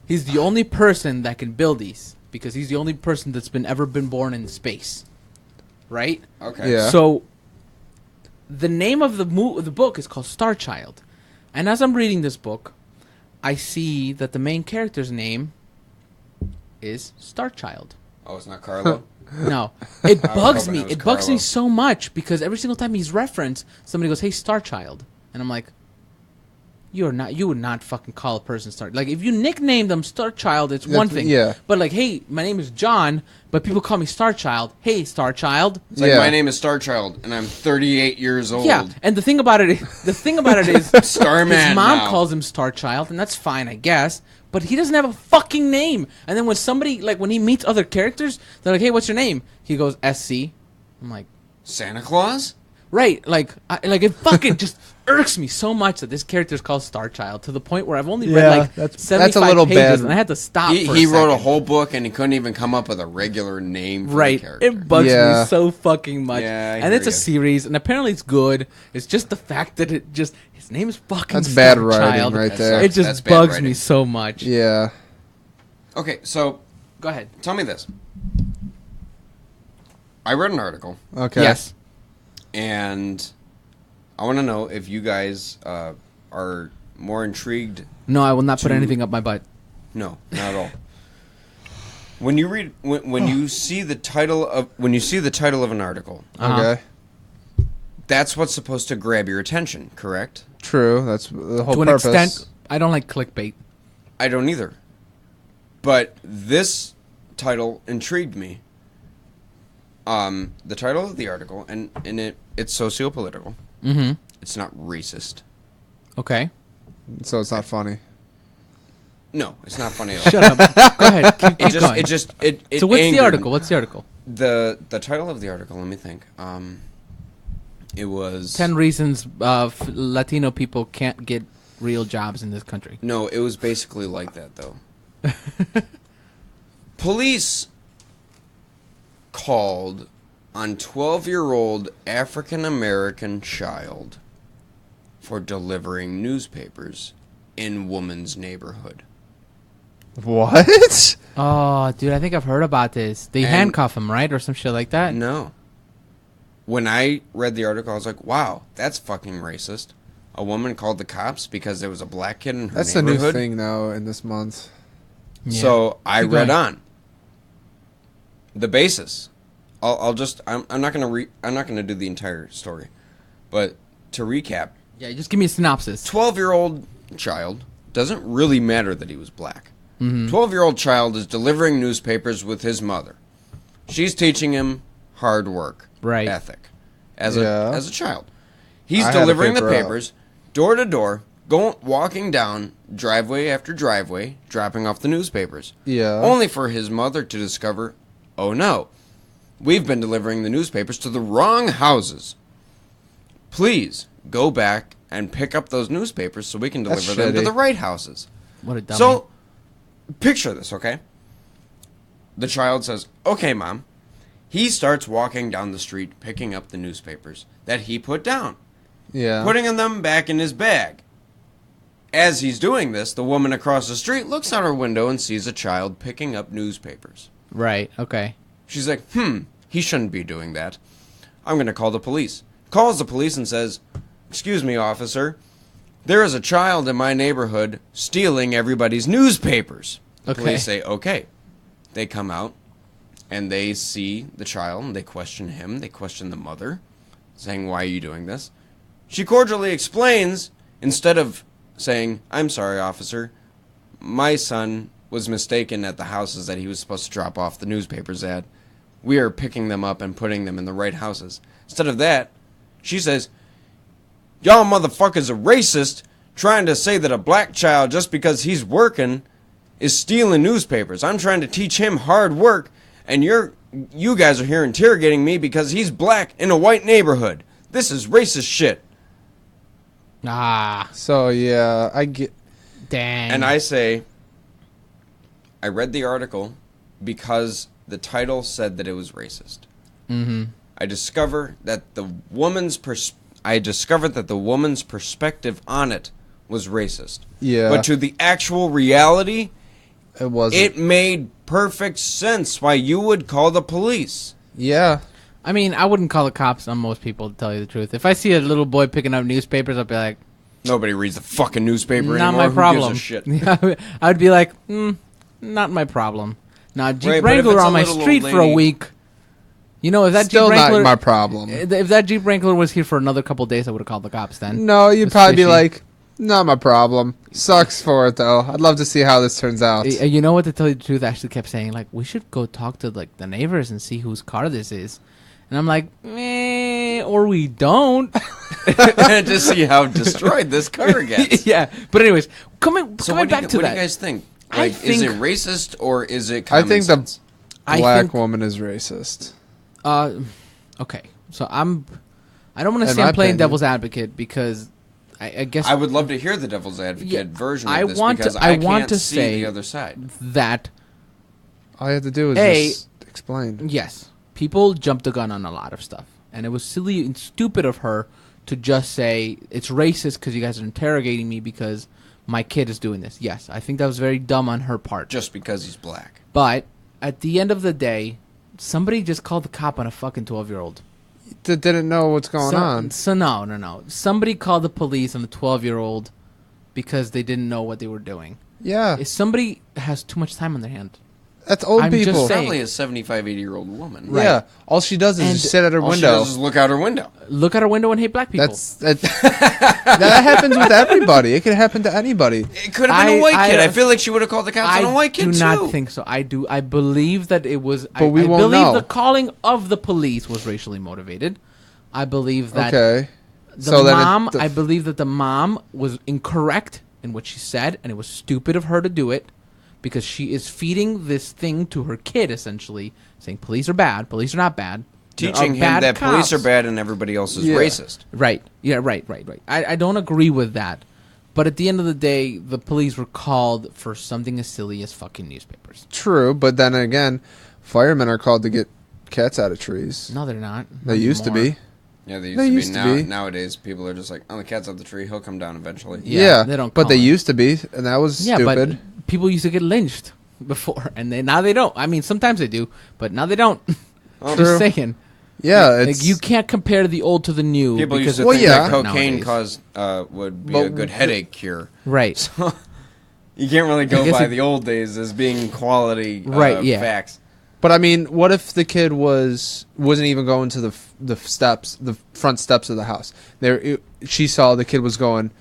He's the only person that can build these because he's the only person that's ever been born in space. Right?
Okay.
Yeah.
So the name of the book is called Star Child. And as I'm reading this book, I see that the main character's name is Star Child.
Oh, it's not Carlo?
No. It bugs
hoping
me.
it was
It bugs me
Carlo.
so much because every single time he's referenced, somebody goes, "Hey, Star Child." And I'm like, you would not fucking call a person Star. Like, if you nickname them Star Child, it's one thing.
yeah.
But like, hey, my name is John, but people call me Star Child. Hey, Star Child.
It's like,
Yeah.
my name is Starchild, and I'm 38 years old.
Yeah, and the thing about it is,
Starman
his mom
now.
calls him Star Child, and that's fine, I guess. But he doesn't have a fucking name. And then when somebody, like, when he meets other characters, they're like, "Hey, what's your name?" He goes, "SC." I'm like,
Santa Claus?
right, like it fucking just irks me so much that this character is called Star Child to the point where I've only read
Yeah,
like
that's
75
a little
pages,
bad.
and I had to stop.
He
for a
wrote a
second.
whole book, and he couldn't even come up with a regular name for
Right,
the character.
it bugs
Yeah.
me so fucking much.
Yeah, I
and it's
hear
a
ya.
series, and apparently it's good. It's just the fact that his name is fucking.
That's
Star
bad writing
Child.
right there.
It
That's
just
bad
bugs
writing.
me so much.
Yeah.
Okay, so
Go ahead.
tell me this. I read an article,
Okay.
Yes.
and I want to know if you guys are more intrigued.
No, I will not put
To-
anything up my butt.
No, not at all. When you read, when you see the title of an article,
Uh-huh.
Okay.
that's what's supposed to grab your attention, correct?
True. That's the whole
To an
purpose.
extent, I don't like clickbait.
I don't either. But this title intrigued me. The title of the article, and it's socio-political.
Mm-hmm.
It's not racist.
Okay.
So it's not funny.
No, it's not funny at all.
Shut up. Go ahead. Keep
It
going.
just it
So what's the
angered
article?
me.
What's the article?
The title of the article? Let me think. It was
10 reasons Latino people can't get real jobs in this country.
No, it was basically like that though. Police called on 12-year-old African American child for delivering newspapers in woman's neighborhood.
What?
Oh, dude, I think I've heard about this. They
And-
handcuff him, right? Or some shit like that?
No. When I read the article, I was like, wow, that's fucking racist. A woman called the cops because there was a black kid in her
That's the new
neighborhood.
thing now in this month.
Yeah.
So I
Keep
read
going.
on. The basis. I'm not gonna do the entire story, but to recap,
Yeah, just give me a synopsis.
12-year-old child, doesn't really matter that he was black.
Mm-hmm.
12-year-old child is delivering newspapers with his mother. She's teaching him hard work,
Right.
ethic, as
Yeah.
a child. He's
I had a
delivering the
paper out.
papers door to door, walking down driveway after driveway, dropping off the newspapers.
Yeah.
Only for his mother to discover, oh no, we've been delivering the newspapers to the wrong houses. Please go back and pick up those newspapers so we can
That's
deliver them to
shitty.
the right houses.
What a dummy.
So, picture this, okay? The child says, okay, Mom. He starts walking down the street picking up the newspapers that he put down,
Yeah.
putting them back in his bag. As he's doing this, the woman across the street looks out her window and sees a child picking up newspapers.
right, okay.
She's like, he shouldn't be doing that. I'm going to call the police. Calls the police and says, excuse me, officer. There is a child in my neighborhood stealing everybody's newspapers. The
Okay.
police say, okay. They come out and they see the child and they question him. They question the mother, saying, why are you doing this? She cordially explains, instead of saying, I'm sorry, officer, my son was mistaken at the houses that he was supposed to drop off the newspapers at. We are picking them up and putting them in the right houses. Instead of that, she says, y'all motherfuckers are racist, trying to say that a black child, just because he's working, is stealing newspapers. I'm trying to teach him hard work, and you guys are here interrogating me because he's black in a white neighborhood. This is racist shit.
Ah.
So yeah, I get.
Dang.
And I say, I read the article because the title said that it was racist.
Mm-hmm.
I discovered that the woman's perspective on it was racist.
Yeah.
But to the actual reality,
It wasn't.
it made perfect sense why you would call the police.
Yeah.
I mean, I wouldn't call the cops on most people, to tell you the truth. If I see a little boy picking up newspapers, I'd be like,
Nobody reads the fucking newspaper
not
anymore.
my problem.
Who gives a shit?
Yeah, I would be like, not my problem. Now, Jeep
Right, but if
Wrangler
it's a
on my
little
street
old
for a
lady-
week. You know, if that
Still
Jeep
not
Wrangler,
my problem.
if that Jeep Wrangler was here for another couple days, I would have called the cops then.
No, you'd
It's
probably be
fishy.
like, not my problem. Sucks for it, though. I'd love to see how this turns out.
You know what? To tell you the truth, I actually kept saying, like, we should go talk to, like, the neighbors and see whose car this is. And I'm like, or we don't.
To see how destroyed this car gets.
Yeah. But anyways, coming
So
back to
what do
that.
you guys think?
I
Like, is it
think-
racist or is it
I
common
think
sense?
the black woman is racist.
Okay. So I don't want to
In
say
my
I'm playing
opinion.
devil's advocate because I guess
I would love to hear the devil's advocate version
I
of this
want to-
because
I
I
want
can't
to
see
say-
the other side.
that,
All you have to do is
A-
just explain.
yes, people jumped the gun on a lot of stuff. And it was silly and stupid of her to just say it's racist because you guys are interrogating me because my kid is doing this. Yes, I think that was very dumb on her part.
Just because he's black.
But at the end of the day, somebody just called the cop on a fucking 12-year-old.
That didn't know what's going on.
So no. Somebody called the police on a 12-year-old because they didn't know what they were doing.
Yeah.
If somebody has too much time on their hand,
That's old
I'm just
people.
saying-
Probably a 75, 80-year-old woman.
Right.
Yeah. All she does is
And
just sit at her
All she
window.
does is look out her window.
look out her window and hate black people.
That happens with everybody. It could happen to anybody.
It could have been a white kid.
I
I feel like she would have called the cops on a white kid
do
too.
not think so. I do. I believe that it was.
But we
I
won't
believe
know.
the calling of the police was racially motivated. I believe that
Okay.
the
So then
mom.
it-
I believe that the mom was incorrect in what she said, and it was stupid of her to do it because she is feeding this thing to her kid, essentially saying police are bad, police are not bad. There are
Teaching him
bad
that police are
cops.
bad and everybody else is
Yeah.
racist.
Right. Yeah, right. I don't agree with that. But at the end of the day, the police were called for something as silly as fucking newspapers.
True, but then again, firemen are called to get cats out of trees.
No, they're not.
They used to be.
Yeah, they
They
used
used
to
to
be.
be.
Nowadays, people are just like, oh, the cat's up the tree. He'll come down eventually.
Yeah, they don't
but
call
they
it.
used to be, and that was
Yeah,
stupid.
but people used to get lynched before, and now they don't. I mean, sometimes they do, but now they don't.
True.
Just saying.
Yeah,
Like,
it's
you can't compare the old to the new.
People used
because
to
Well,
think
yeah.
that cocaine
nowadays.
would be
But
a good headache cure.
Right.
You can't really go
I guess
by
it-
the old days as being quality
Right, yeah.
facts.
But I mean, what if the kid wasn't even going to the front steps of the house? She saw the kid was going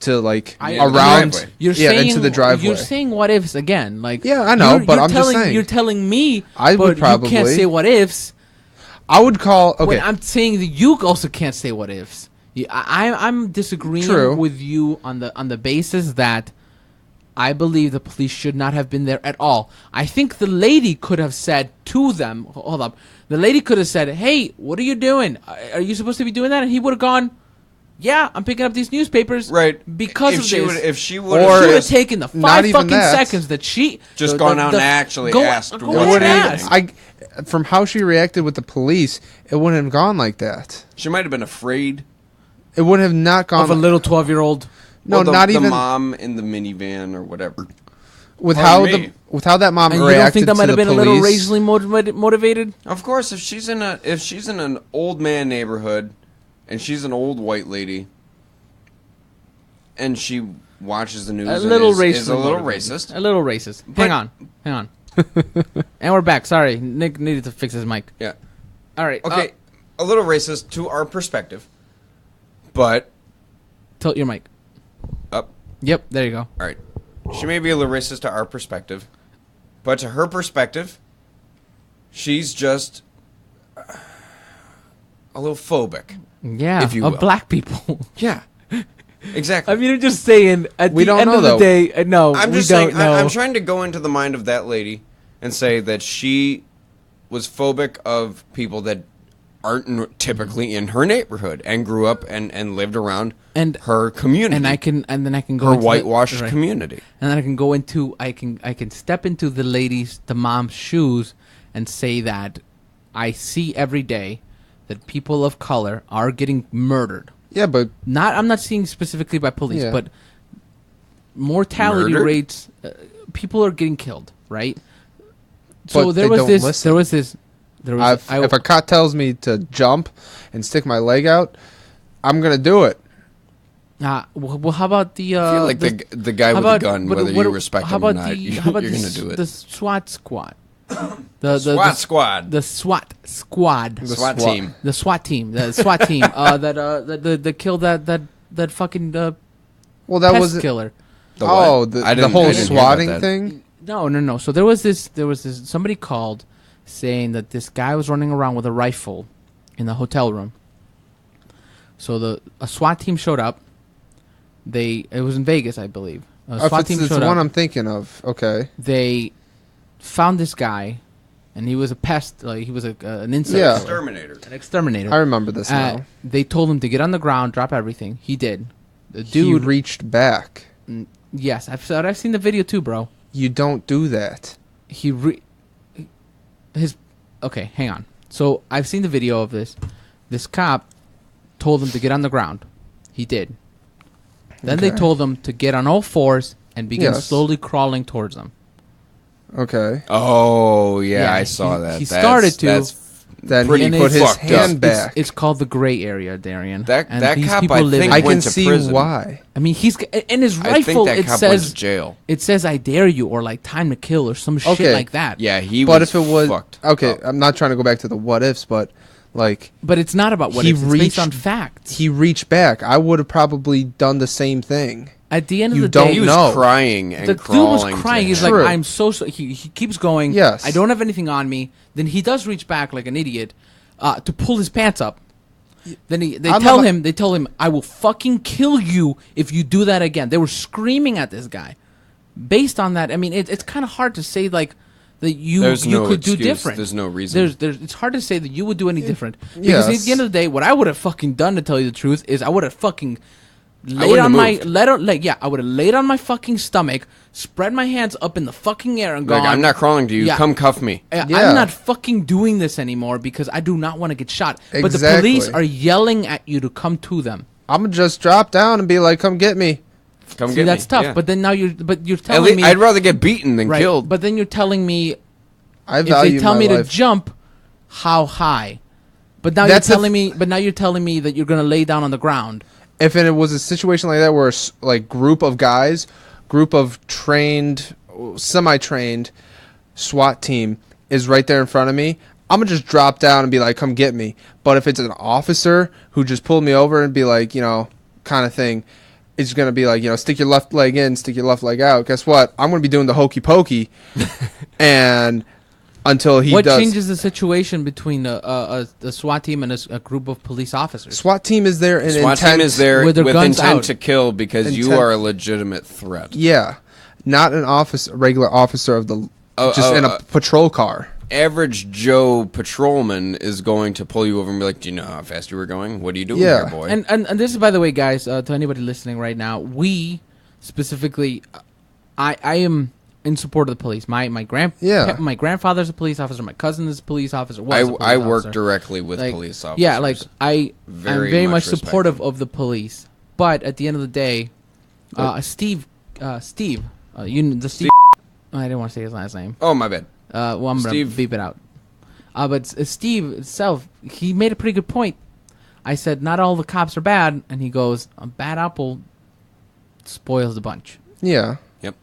to like
I-
around,
driveway.
You're
yeah,
saying
into the driveway.
You're saying what ifs again, like
Yeah, I know, but I'm just
telling,
saying.
you're telling me.
I would
but you can't
probably-
say what ifs.
I would call. Okay,
When I'm saying that you also can't say what ifs. I'm disagreeing
True.
with you on the basis that I believe the police should not have been there at all. I think the lady could have said to them, hold up, the lady could have said, hey, what are you doing? Are you supposed to be doing that? And he would have gone, yeah, I'm picking up these newspapers.
Right.
Because
if
of
she
this.
would, if she would
Or-
Should
have
have taken the
not
5
even
fucking
that.
seconds that she
Just gone out and actually asked
Go
what
and
was
ask.
happening.
from how she reacted with the police, it wouldn't have gone like that.
she might have been afraid.
It would have not gone
Of a little 12-year-old.
No,
Or the,
not
the
even
mom in the minivan or whatever.
with
Pardon me.
how that mom
And you
reacted
don't think that
to
might have
the
been a little
police.
racially motivated?
Of course, if she's in an old man neighborhood, and she's an old white lady, and she watches the news,
A
and
little
is
racist.
a little racist.
A little racist.
But-
Hang on. And we're back. Sorry, Nick needed to fix his mic.
Yeah.
All right.
Okay, a little racist to our perspective, but
Tilt your mic.
up.
Yep, there you go.
All right. She may be a little racist to our perspective, but to her perspective, she's just a little phobic.
Yeah,
If you
of
will.
black people.
Yeah. Exactly.
I mean, I'm just saying. At
We
the
don't
end
know,
of the
though.
day, no,
I'm
we
just
don't
saying.
know.
I'm trying to go into the mind of that lady and say that she was phobic of people that aren't typically in her neighborhood and grew up and lived around
And-
her community.
And then I can go
her
into
whitewashed
right.
community.
And then I can go into I can step into the mom's shoes and say that I see every day that people of color are getting murdered.
Yeah, but
I'm not seeing specifically by police,
Yeah.
but mortality
Murdered?
rates, people are getting killed, right? So
But
there
they
was
don't
this.
listen.
There was.
if a cop tells me to jump and stick my leg out, I'm gonna do it.
Well, how about the?
I feel like the guy
how
with
about-
the gun,
what-
whether
what-
you respect
how
him or
about
not,
the-
you're
how about
going
the
to do it.
The SWAT squad. The
SWAT squad.
The SWAT squad.
The
SWAT
SWAT.
team.
The SWAT team. The SWAT team. That killed that fucking
Well, that
pest
was
killer.
The
oh,
what?
the,
I
the
didn't- I
whole
didn't hear about
swatting
that.
thing.
No. So there was this. Somebody called saying that this guy was running around with a rifle in the hotel room. So a SWAT team showed up. It was in Vegas, I believe. A
If
SWAT
it's
team
the
showed
one
up.
I'm thinking of. Okay.
They found this guy, and he was a pest. Like he was an insect.
Yeah.
killer,
Exterminator.
an exterminator.
I remember this now.
They told him to get on the ground, drop everything. He did. The
He
dude.
reached back.
Yes, I've seen the video too, bro.
You don't do that.
Okay, hang on. So I've seen the video of this. This cop told him to get on the ground. He did. Then they
Okay.
told him to get on all fours and begin
Yes.
slowly crawling towards them.
Okay.
Oh, yeah,
Yeah,
I saw
he-
that.
he started to.
That's
Then
pretty
he put his
fucked up.
hand back.
It's called the gray area, Darian.
That
these
cop,
people
I
live
think,
in-
I can
went to
see
prison.
why.
I mean, he's in his
I
rifle.
think that
It
cop went to
says
jail.
it says "I dare you" or like "Time to kill" or some shit
Okay.
like that.
Yeah, he
But
was
if it was
fucked
okay,
up.
I'm not trying to go back to the what ifs, but like
But it's not about what
He
ifs, it's based
reached-
on facts.
he reached back. I would have probably done the same thing.
At the end of
You
the
don't
day,
He was
No.
crying and
the dude
crawling.
was
to
crying. He's
him.
True.
like, "I'm so." He keeps going.
Yes.
I don't have anything on me. Then he does reach back like an idiot to pull his pants up. Then they
I'm
tell
not-
him, "I will fucking kill you if you do that again." They were screaming at this guy. Based on that, I mean, it's kind of hard to say like that you
There's no
could do
excuse.
different.
There's no reason.
It's hard to say that you would do any different because
Yes.
at the end of the day, what I would have fucking done, to tell you the truth, is I would have fucking laid
wouldn't
on
have
my
moved.
I would have laid on my fucking stomach, spread my hands up in the fucking air, and
Like,
gone.
I'm not crawling to you.
Yeah.
Come cuff me.
Yeah.
I'm not fucking doing this anymore because I do not want to get shot. But the
Exactly.
police are yelling at you to come to them.
I'm gonna just drop down and be like, "Come get me."
Come
See,
get
that's
me.
tough.
Yeah.
But then now you're
At
telling
least,
me
I'd rather get beaten than
right.
killed.
But then you're telling me
I
if
value
they tell
my
me to
life.
jump, how high? But now
That's
you're
a
telling me. But now you're telling me that you're gonna lay down on the ground.
If it was a situation like that where like group of guys, group of trained, semi-trained SWAT team is right there in front of me, I'm gonna just drop down and be like, "Come get me." But if it's an officer who just pulled me over and be like, kind of thing, it's gonna be like, stick your left leg in, stick your left leg out. Guess what? I'm gonna be doing the hokey pokey, and until he
What
does.
changes the situation between a SWAT team and a group of police officers?
SWAT team is there in
SWAT
intent.
team is there
with
with
their guns
intent
out.
to kill because you
Intent.
are a legitimate threat.
Yeah, not a regular officer of the just in a patrol car.
Average Joe patrolman is going to pull you over and be like, "Do you know how fast you were going? What are you doing
Yeah.
here, boy?"
And this is, by the way, guys, to anybody listening right now, we specifically, I am in support of the police. My grandfather's a police officer. My cousin is a police officer.
I work directly with
Like,
police officers.
Yeah, like I'm very much
respect
supportive
them.
of the police. But at the end of the day, Steve, I didn't want to say his last name.
Oh, my bad.
Well, I'm going to
Steve.
beep it out. But Steve itself, he made a pretty good point. I said, not all the cops are bad. And he goes, a bad apple spoils the bunch.
Yeah,
Yep.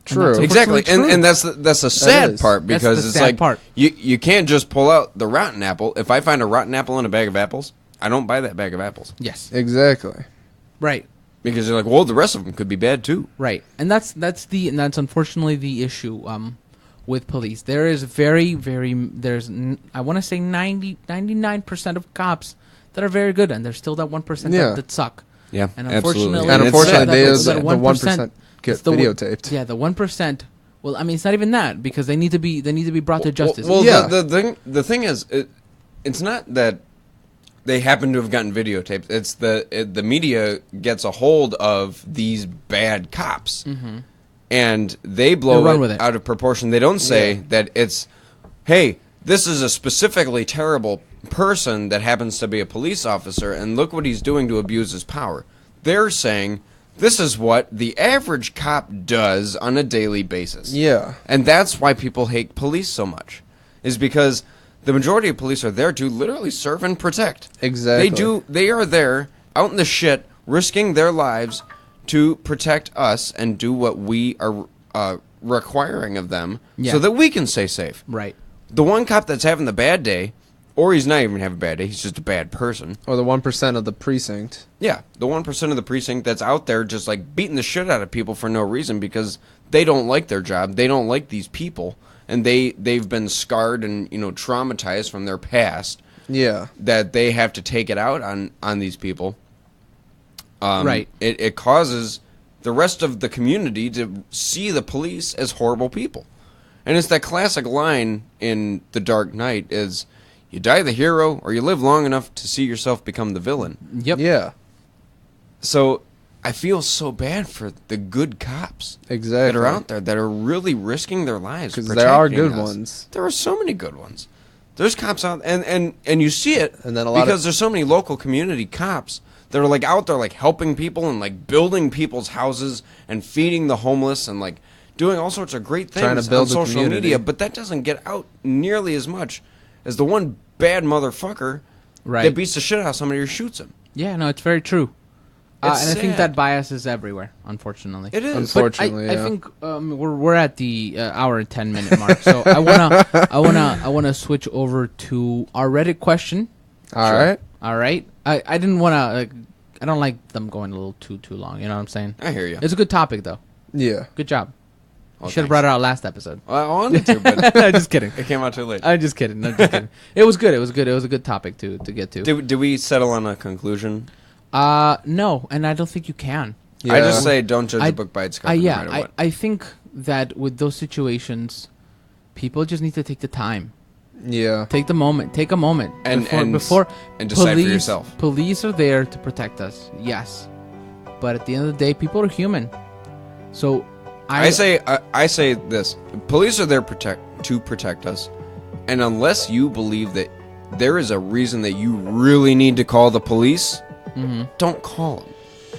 true.
that's
Exactly,
Unfortunately
and
true.
that's the sad
is.
part
That's
because
the
it's
sad
like
part.
you can't just pull out the rotten apple. If I find a rotten apple in a bag of apples, I don't buy that bag of apples
Yes.
Exactly.
Right.
because you're like, well, the rest of them could be bad too.
Right. And that's unfortunately the issue with police. There is I want to say 99% of cops that are very good, and there's still that 1%
Yeah.
that suck.
Yeah,
And
absolutely.
unfortunately,
And
it's
unfortunately,
sad.
they
that-
is
that
the
1%
1% get
it's the one-
videotaped.
Yeah, the 1%. Well, I mean, it's not even that because they need to be brought to justice.
Well,
Yeah.
the thing is, it's not that they happen to have gotten videotapes. It's the media gets a hold of these bad cops, and they blow
They run with it.
out of proportion. They don't say that it's, hey, this is a specifically terrible person that happens to be a police officer, and look what he's doing to abuse his power. They're saying this is what the average cop does on a daily basis.
Yeah.
And that's why people hate police so much, is because the majority of police are there to literally serve and protect.
Exactly.
They are there out in the shit, risking their lives to protect us and do what we are requiring of them so that we can stay safe.
Right.
The one cop that's having the bad day, or he's not even having a bad day, he's just a bad person.
Or the 1% of the precinct.
Yeah, the 1% of the precinct that's out there just like beating the shit out of people for no reason because they don't like their job, they don't like these people, and they've been scarred and traumatized from their past.
Yeah.
That they have to take it out on these people.
Right.
It causes the rest of the community to see the police as horrible people. And it's that classic line in The Dark Knight is, you die the hero or you live long enough to see yourself become the villain.
Yep.
Yeah.
So I feel so bad for the good cops
Exactly.
that are out there that are really risking their lives.
Because there are good
protecting us.
ones.
There are so many good ones. There's cops out, and you see it
And then a lot
because there's so many local community cops that are like out there like helping people and like building people's houses and feeding the homeless and like doing all sorts of great things
Trying to build
on
the
social
community.
media, but that doesn't get out nearly as much as the one bad motherfucker
Right.
that beats the shit out of somebody or shoots him.
Yeah, no, it's very true. And
It's
I think
sad.
that bias is everywhere, unfortunately.
It is.
Unfortunately,
I
yeah.
think we're at the hour and 10-minute mark, so I wanna switch over to our Reddit question.
All right.
All right, I didn't wanna I don't like them going a little too long. You know what I'm saying?
I hear you.
It's a good topic though.
Yeah.
Good job.
Oh,
You should have
thanks.
brought it out last episode.
I wanted to, but
I'm just kidding.
it came out too late.
I'm just kidding. I'm just kidding. It was good. It was good. It was a good topic to get to.
Did we settle on a conclusion?
No, and I don't think you can.
Yeah.
I just say don't judge
I-
a book by its cover. no matter what.
I think that with those situations, people just need to take the time,
Yeah.
take a moment,
And-
before
and decide for
police,
yourself.
Police are there to protect us, yes, but at the end of the day, people are human. So
I say this: police are there to protect us, and unless you believe that there is a reason that you really need to call the police, don't call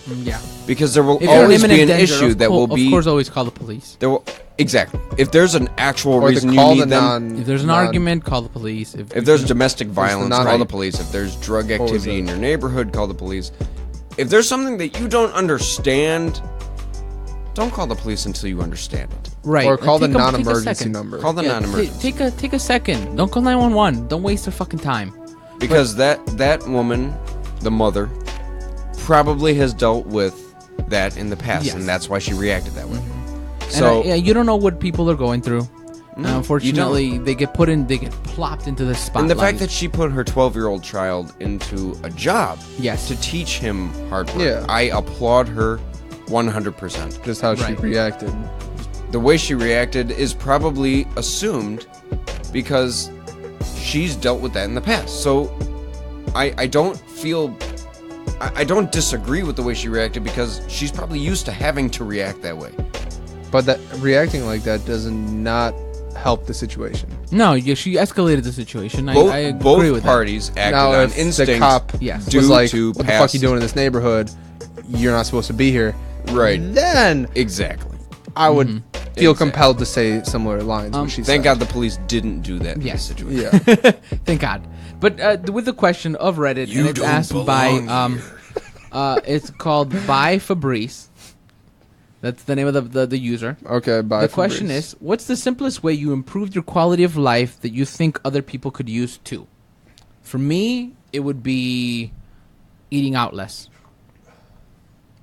them.
yeah.
Because there will
If you're in
always be
imminent
an
danger,
issue that will
of
be.
course, always call the police.
There will exactly. If there's an actual
Or
reason
to
you
call
need
the
them.
If there's an argument, call the police.
If there's domestic violence,
non-
call the
Right.
police. If there's drug
was
activity
it?
in your neighborhood, call the police. If there's something that you don't understand, don't call the police until you understand it.
right,
Or call the
take a
non-emergency
second.
number.
Call the
Yeah,
non-emergency.
Take a second. Don't call 911. Don't waste their fucking time.
Because that woman, the mother, probably has dealt with that in the past,
Yes.
and that's why she reacted that way.
And
So
yeah, you don't know what people are going through.
No, you
Unfortunately, they get plopped into the spotlight.
and the fact that she put her 12-year-old child into a job
Yes.
to teach him hard work,
Yeah.
I applaud her 100%.
Just how she
Right.
reacted.
The way she reacted is probably assumed because she's dealt with that in the past. So I don't feel I don't disagree with the way she reacted because she's probably used to having to react that way.
But that reacting like that does not help the situation.
no, yeah, she escalated the situation.
Both,
I agree
both
with
parties acted
Now,
on
if
instinct.
the cop
Yes.
due
was like,
to
"What the fuck
past-
you doing in this neighborhood? You're not supposed to be here."
Right.
Then
Exactly.
I would feel
Exactly.
compelled to say similar lines. When she
Thank
said.
God the police didn't do that in
Yes.
this situation.
Yeah.
that. Thank God. But with the question of Reddit,
You
and it's
don't
asked
belong
by it's called by Fabrice. That's the name of the user.
Okay. Bye.
The question
Fabrice.
is, what's the simplest way you improved your quality of life that you think other people could use too? For me, it would be eating out less.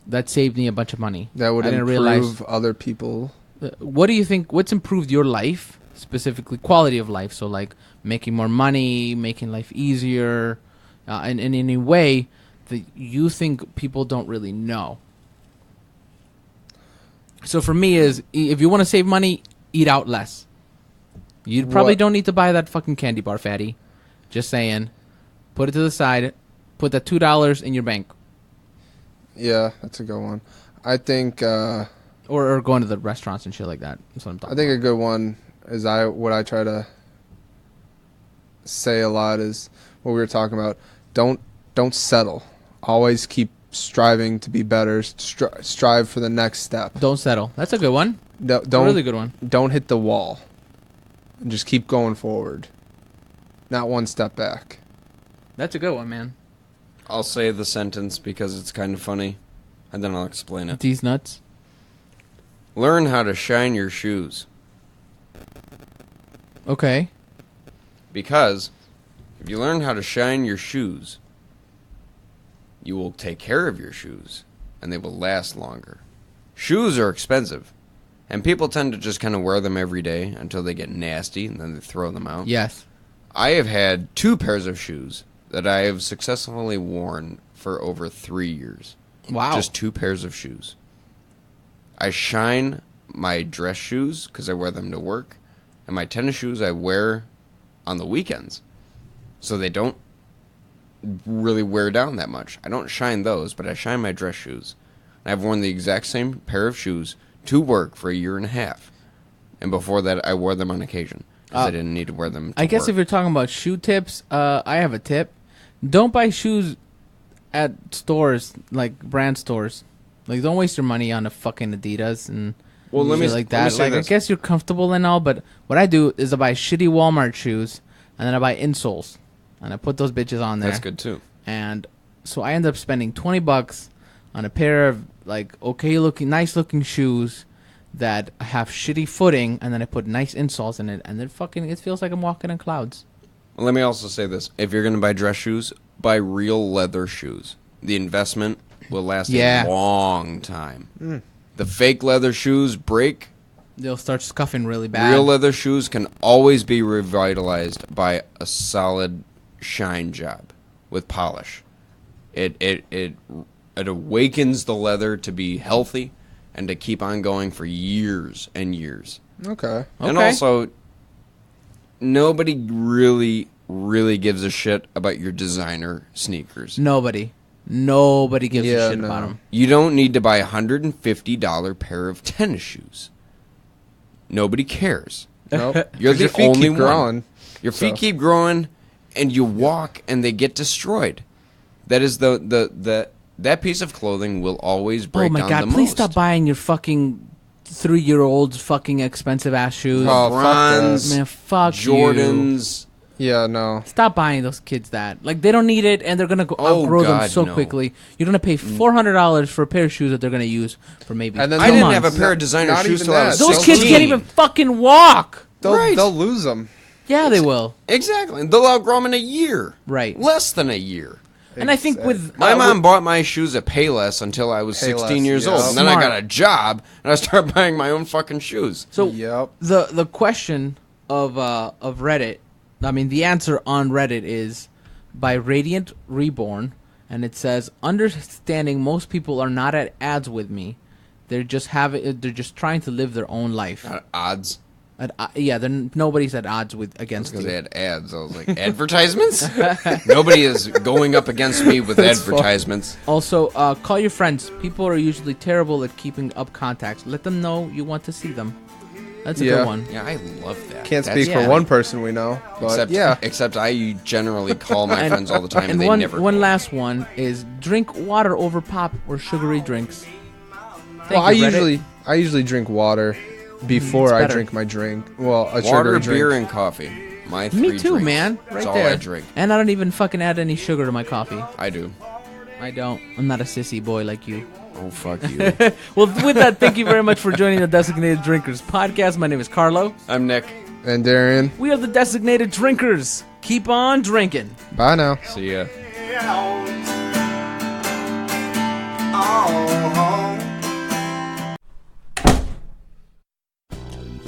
That saved me a bunch of money.
that would
I didn't
improve
realize.
other people.
What do you think? What's improved your life, specifically quality of life? So like making more money, making life easier, and in any way that you think people don't really know. So for me, is if you want to save money, eat out less. You probably
What-
don't need to buy that fucking candy bar, fatty. Just saying. Put it to the side. Put that $2 in your bank.
Yeah, that's a good one. I think
Or going to the restaurants and shit like that. That's what I'm talking
a
about.
good one is what I try to say a lot is what we were talking about. Don't settle. Always keep striving to be better. Strive for the next step.
Don't settle. That's a good one.
Don't
A really good one.
Don't hit the wall. And just keep going forward. Not one step back.
That's a good one, man.
I'll say the sentence because it's kind of funny, and then I'll explain it.
These nuts.
Learn how to shine your shoes.
Okay.
Because if you learn how to shine your shoes, you will take care of your shoes, and they will last longer. Shoes are expensive, and people tend to just kind of wear them every day until they get nasty, and then they throw them out.
Yes.
I have had 2 pairs of shoes that I have successfully worn for over 3 years.
Wow.
Just 2 pairs of shoes. I shine my dress shoes because I wear them to work, and my tennis shoes I wear on the weekends, so they don't really wear down that much. I don't shine those, but I shine my dress shoes. I've worn the exact same pair of shoes to work for 1.5 years, and before that I wore them on occasion because I didn't need to wear them to
I guess
work.
if you're talking about shoe tips, I have a tip. Don't buy shoes at stores, like brand stores. Like, don't waste your money on a fucking Adidas and shit like that.
say
Like,
this.
I guess you're comfortable and all, but what I do is I buy shitty Walmart shoes, and then I buy insoles, and I put those bitches on there.
That's good too.
And so I end up spending $20 on a pair of like nice looking shoes that have shitty footing, and then I put nice insoles in it, and then it feels like I'm walking in clouds.
Well, let me also say this. If you're going to buy dress shoes, buy real leather shoes. The investment will last a long time. The fake leather shoes break.
They'll start scuffing really bad.
Real leather shoes can always be revitalized by a solid shine job with polish. It awakens the leather to be healthy and to keep on going for years and years.
Okay.
And also, nobody really gives a shit about your designer sneakers.
Nobody gives a shit about them.
You don't need to buy a $150 pair of tennis shoes. Nobody cares.
Nope.
You're
'Cause
the
your feet
only
keep
one.
growing.
Your feet
So.
keep growing, and you walk, and they get destroyed. That is that piece of clothing will always break
Oh my
down
god,
the
please
most.
stop buying your fucking 3-year-old fucking expensive ass shoes.
Oh, fuck
Bronze,
that.
Man, fuck you.
Jordans.
Yeah, no.
Stop buying those kids that. Like, they don't need it, and they're gonna outgrow them
God,
so
no.
quickly. You're gonna pay $400 for a pair of shoes that they're gonna use for maybe
And then
2
I didn't
months.
have a pair of designer
Not
shoes
even
till I
that.
was
Those
16.
kids can't even fucking walk.
They'll lose them.
Yeah, they will.
Exactly. They'll outgrow them in a year.
Right.
Less than a year.
And I think with
My mom bought my shoes at Payless until I was 16
Payless,
years
yeah.
old. And then I
Smart.
got a job, and I started buying my own fucking shoes.
so
Yep.
the question of Reddit, I mean the answer on Reddit is by Radiant Reborn, and it says, understanding most people are not at ads with me. They're just trying to live their own life.
Odds.
Nobody's at odds against
Because
you.
they had ads. I was like, advertisements? Nobody is going up against me with advertisements.
Also, call your friends. People are usually terrible at keeping up contacts. Let them know you want to see them. That's a
Yeah.
good one.
Yeah, I love that.
Can't
That's
speak
yeah.
for one person we know, but
Except I generally call my friends all the time, and
And
they
one
never
one
call.
last one is drink water over pop or sugary drinks.
well,
Thank you, Reddit.
I usually drink water before
it's
I
better.
drink my drink. Well, a
Water,
sugary drink.
beer, and coffee. My 3
Me too,
drinks.
man. Right
That's all
there.
I drink.
And I don't even fucking add any sugar to my coffee.
I do.
I don't. I'm not a sissy boy like you.
Oh, fuck you.
Well, with that, thank you very much for joining the Designated Drinkers podcast. My name is Carlo.
I'm Nick.
And Darian,
We are the Designated Drinkers. Keep on drinking.
bye now.
See ya.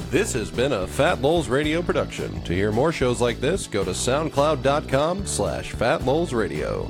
This has been a Fat Lowell's Radio production. To hear more shows like this, go to soundcloud.com/Fat Lowell's Radio.